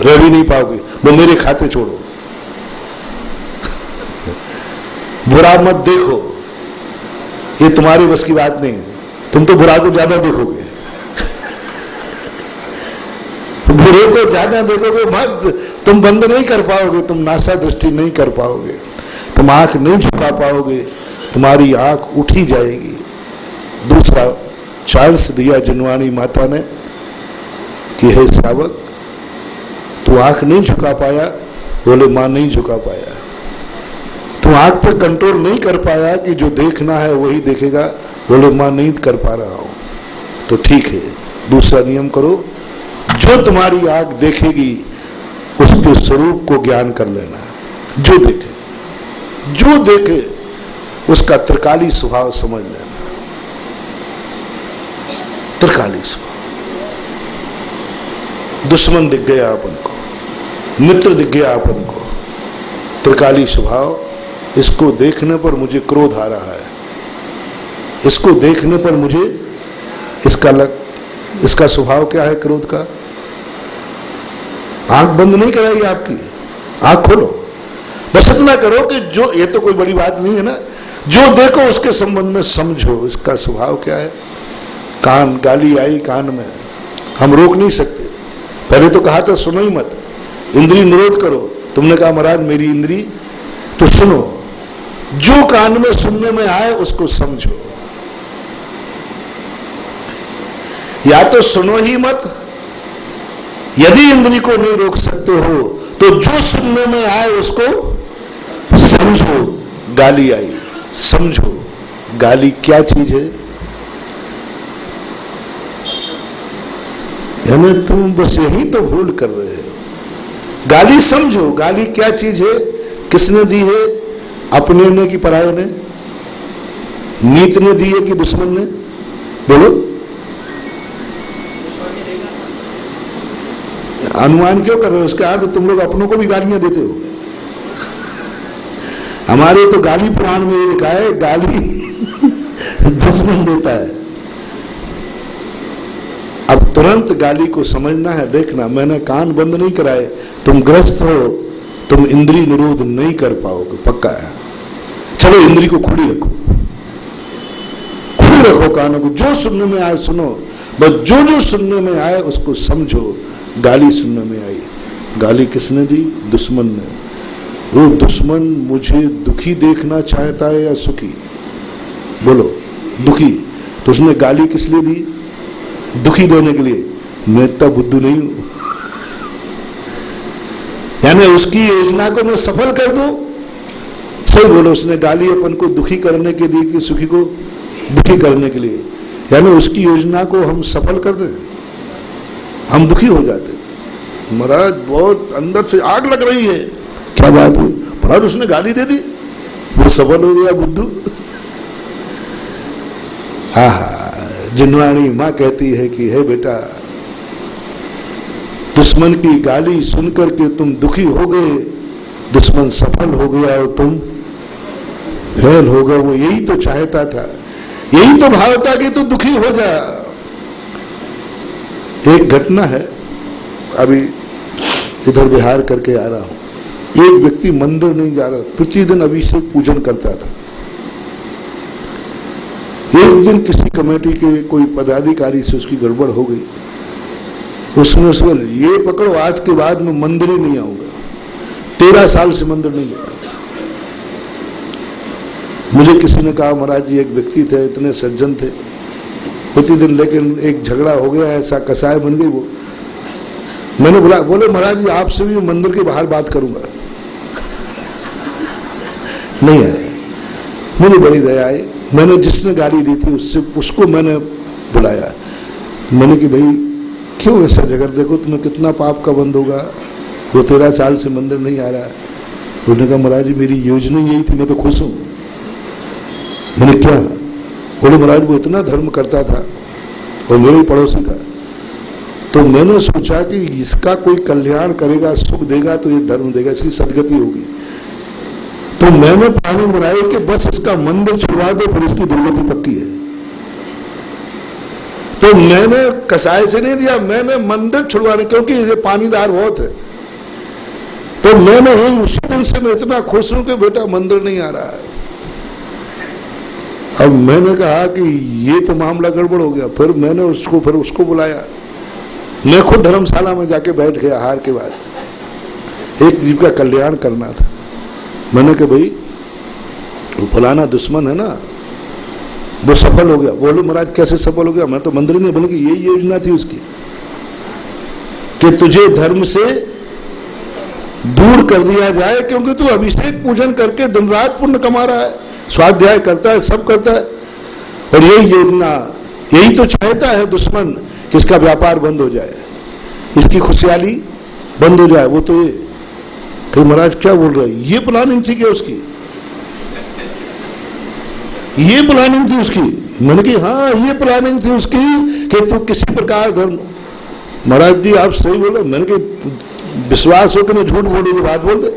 [SPEAKER 1] रह भी नहीं पाओगे। वो मेरे खाते छोड़ो, बुरा मत देखो, ये तुम्हारी बस की बात नहीं है। तुम तो बुरा को ज्यादा देखोगे, बुरे को ज्यादा देखोगे मत। तुम बंद नहीं कर पाओगे, तुम नासा दृष्टि नहीं कर पाओगे, तुम आंख नहीं झुका पाओगे, तुम्हारी आंख उठी जाएगी। दूसरा चांस दिया जिनवाणी माता ने कि हे श्रावक, तू आंख नहीं झुका पाया, बोले मां नहीं झुका पाया। तू आंख पे कंट्रोल नहीं कर पाया कि जो देखना है वही देखेगा, बोले मां नहीं कर पा रहा हूं। तो ठीक है, दूसरा नियम करो, जो तुम्हारी आंख देखेगी उसके स्वरूप को ज्ञान कर लेना। जो देखे, जो देखे उसका त्रिकाली स्वभाव समझ लेना। त्रिकाली स्वभाव, दुश्मन दिख गया अपन को, मित्र दिख गया अपन को, त्रिकाली स्वभाव। इसको देखने पर मुझे क्रोध आ रहा है, इसको देखने पर मुझे इसका स्वभाव क्या है क्रोध का? आंख बंद नहीं कराई आपकी, आंख खोलो। बस इतना करो कि जो, ये तो कोई बड़ी बात नहीं है ना, जो देखो उसके संबंध में समझो इसका स्वभाव क्या है। कान, गाली आई कान में, हम रोक नहीं सकते। पहले तो कहा था सुनो ही मत, इंद्री निरोध करो। तुमने कहा महाराज मेरी इंद्री, तो सुनो, जो कान में सुनने में आए उसको समझो। या तो सुनो ही मत, यदि इंद्री को नहीं रोक सकते हो तो जो सुनने में आए उसको समझो। गाली आई, समझो गाली क्या चीज है। यानी तुम बस यही तो भूल कर रहे हो। गाली समझो, गाली क्या चीज है, किसने दी है, अपने ने कि पराये ने, नीत ने दी है कि दुश्मन ने? बोलो। अनुमान क्यों कर रहे हो? उसका अर्थ तुम लोग अपनों को भी गालियां देते हो। हमारे तो गाली पुराण में लिखा है, गाली दुश्मन देता है। अब तुरंत गाली को समझना है। देखना, मैंने कान बंद नहीं कराए, तुम ग्रस्त हो, तुम इंद्री निरोध नहीं कर पाओगे, पक्का है। चलो इंद्री को खुली रखो, खुली रखो कानों को, जो सुनने में आए सुनो, बस जो जो सुनने में आए उसको समझो। गाली सुनने में आई, गाली किसने दी? दुश्मन ने। वो दुश्मन मुझे दुखी देखना चाहता है या सुखी? बोलो, दुखी। तो उसने गाली किस लिए दी? दुखी देने के लिए। मैं इतना बुद्धू नहीं हूं, यानी उसकी योजना को मैं सफल कर दूं। सही बोलो, उसने गाली अपन को दुखी करने के दी थी, सुखी को दुखी करने के लिए। यानी उसकी योजना को हम सफल कर दें, हम दुखी हो जाते। महाराज बहुत अंदर से आग लग रही है, क्या बात हुई? महाराज उसने गाली दे दी, वो सफल हो गया बुद्धू। जिनवाणी माँ कहती है कि हे बेटा, दुश्मन की गाली सुनकर के तुम दुखी हो गए, दुश्मन सफल हो गया और तुम फेल हो गए। वो यही तो चाहता था, यही तो भाव था कि तू दुखी हो जा। एक घटना है, अभी इधर बिहार करके आ रहा हूं। एक व्यक्ति मंदिर नहीं जा रहा, प्रतिदिन अभिषेक पूजन करता था। एक दिन किसी कमेटी के कोई पदाधिकारी से उसकी गड़बड़ हो गई। उसने उसको ये पकड़ो, आज के बाद मैं मंदिर ही नहीं आऊंगा, 13 साल से मंदिर नहीं गया। मुझे किसी ने कहा महाराज जी एक व्यक्ति थे, इतने सज्जन थे, प्रतिदिन, लेकिन एक झगड़ा हो गया, ऐसा कसाय बन गई वो। मैंने बोले महाराज जी आपसे भी मंदिर के बाहर बात करूंगा। नहीं आए, मुझे बड़ी दया आई। मैंने जिसने गाली दी थी उसको मैंने बुलाया। मैंने कि भाई क्यों ऐसा झगड़, देखो तुम्हें कितना पाप का बंद होगा, वो 13 साल से मंदिर नहीं आ रहा है। उन्होंने कहा महाराज जी मेरी योजना यही थी, मैं तो खुश हूं। मैंने क्या? बोले महाराज वो इतना धर्म करता था और मेरे ही पड़ोसी था, तो मैंने सोचा कि इसका कोई कल्याण करेगा, सुख देगा तो ये धर्म देगा, इसकी सदगति होगी। तो मैंने प्लानिंग बनाई कि बस इसका मंदिर छुड़वा दो, फिर इसकी दुर्गति पक्की है। तो मैंने कसाई से नहीं दिया, मैंने मंदिर छुड़वाने, क्योंकि ये पानीदार बहुत है। तो मैंने ही उसी दिन से मैं इतना खुश हूं कि बेटा मंदिर नहीं आ रहा है। अब मैंने कहा कि ये तो मामला गड़बड़ हो गया। फिर मैंने उसको बुलाया। मैं खुद धर्मशाला में जाके बैठ गया। हार के बाद एक जीव का कल्याण करना था। मैंने कहा भाई वो फलाना दुश्मन है ना, वो सफल हो गया। बोलो महाराज कैसे सफल हो गया? मैं तो मंदिर में, बोले कि यही योजना थी उसकी कि तुझे धर्म से दूर कर दिया जाए, क्योंकि तू अभिषेक पूजन करके दिन रात पुण्य कमा रहा है, स्वाध्याय करता है, सब करता है, और यही योजना, यही तो चाहता है दुश्मन कि इसका व्यापार बंद हो जाए, इसकी खुशहाली बंद हो जाए। वो तो ये कहीं महाराज क्या बोल रहे हैं, ये प्लानिंग थी क्या उसकी? ये प्लानिंग थी उसकी? मैंने कहा हाँ ये प्लानिंग थी उसकी कि तू किसी प्रकार धर्म। महाराज जी आप सही बोले। मैंने कहा विश्वास हो कि मैं झूठ बोलूंगी, बात बोल दे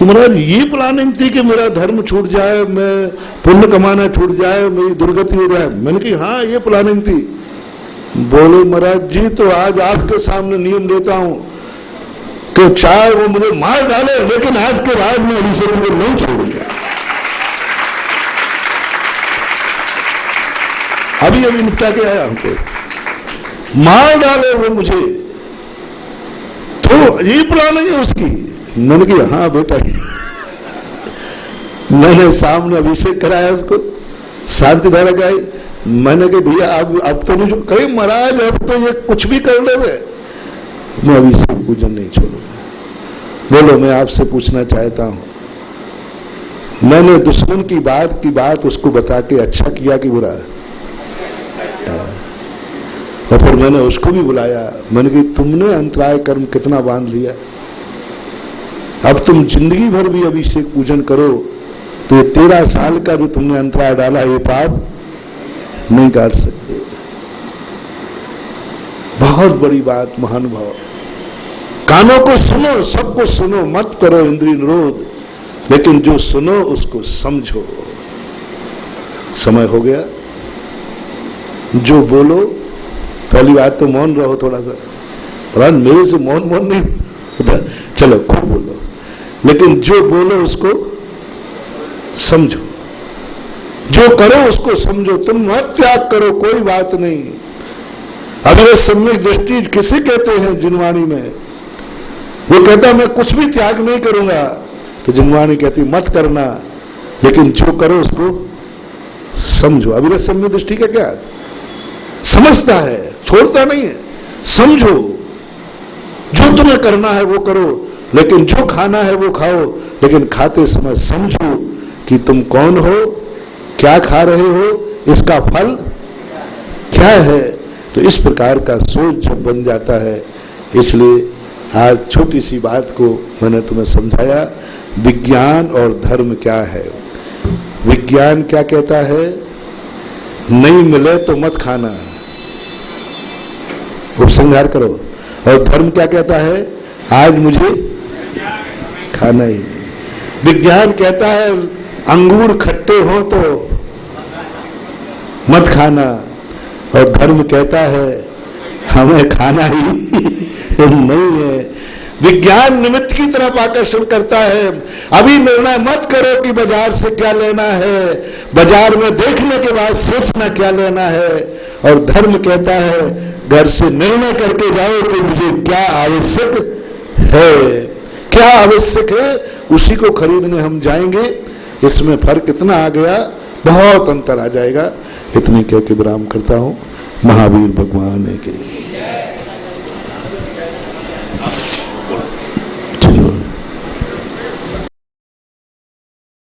[SPEAKER 1] कि महाराज ये प्लानिंग थी कि मेरा धर्म छूट जाए, मैं पुण्य कमाना छूट जाए, मेरी दुर्गति हो जाए। मैंने कहा हाँ ये प्लानिंग थी। बोले महाराज जी तो आज आपके सामने नियम देता हूं कि चाहे वो मुझे मार डाले लेकिन आज के बाद मैं अभिषेक को नहीं छोड़ूंगा। अभी अभी निपटा के आया हमको, मार डाले वो मुझे, तो ये प्लानिंग है उसकी। मैंने कहा हाँ बेटा। मैंने सामने अभिषेक कराया उसको, शांति धारा गाई। मैंने कहा भैया अब तो नहीं, कहे महाराज अब तो ये कुछ भी कर ले, मैं अभिषेक पूजन नहीं छोड़ूंगा। बोलो मैं आपसे पूछना चाहता हूं, मैंने दुश्मन की बात उसको बता के अच्छा किया कि बुरा? और फिर मैंने उसको भी बुलाया, मैंने कहा तुमने अंतराय कर्म कितना बांध लिया, अब तुम जिंदगी भर भी अभिषेक पूजन करो तो ये 13 साल का जो तुमने अंतराय डाला ये पाप नहीं काट सकते। बहुत बड़ी बात महानुभाव। कानों को सुनो, सबको सुनो, मत करो इंद्रिय निरोध, लेकिन जो सुनो उसको समझो। समय हो गया, जो बोलो, पहली बात तो मौन रहो थोड़ा सा, पर मेरे से मौन नहीं होता, चलो खूब बोलो, लेकिन जो बोलो उसको समझो, जो करो उसको समझो। तुम मत त्याग करो, कोई बात नहीं। अगर सम्यक दृष्टि किसे कहते हैं जिनवाणी में, वो कहता मैं कुछ भी त्याग नहीं करूंगा, तो जिनवाणी कहती मत करना, लेकिन जो करो उसको समझो। अभी सम्यक दृष्टि का क्या, समझता है, छोड़ता नहीं है। समझो, जो तुम्हें करना है वो करो, लेकिन जो खाना है वो खाओ, लेकिन खाते समय समझो कि तुम कौन हो, क्या खा रहे हो, इसका फल क्या है। तो इस प्रकार का सोच जब बन जाता है, इसलिए आज छोटी सी बात को मैंने तुम्हें समझाया। विज्ञान और धर्म क्या है। विज्ञान क्या कहता है, नहीं मिले तो मत खाना, उपसंहार करो। और धर्म क्या कहता है, आज मुझे खाना ही नहीं। विज्ञान कहता है अंगूर खट्टे हो तो मत खाना, और धर्म कहता है हमें खाना ही नहीं है। विज्ञान निमित्त की तरफ आकर्षण करता है। अभी निर्णय मत करो कि बाजार से क्या लेना है, बाजार में देखने के बाद सोचना क्या लेना है। और धर्म कहता है घर से निर्णय करके जाओ कि मुझे क्या आवश्यक है, क्या आवश्यक है, उसी को खरीदने हम जाएंगे। इसमें फर्क इतना आ गया, बहुत अंतर आ जाएगा। इतनी कह के विराम करता हूं। महावीर भगवान के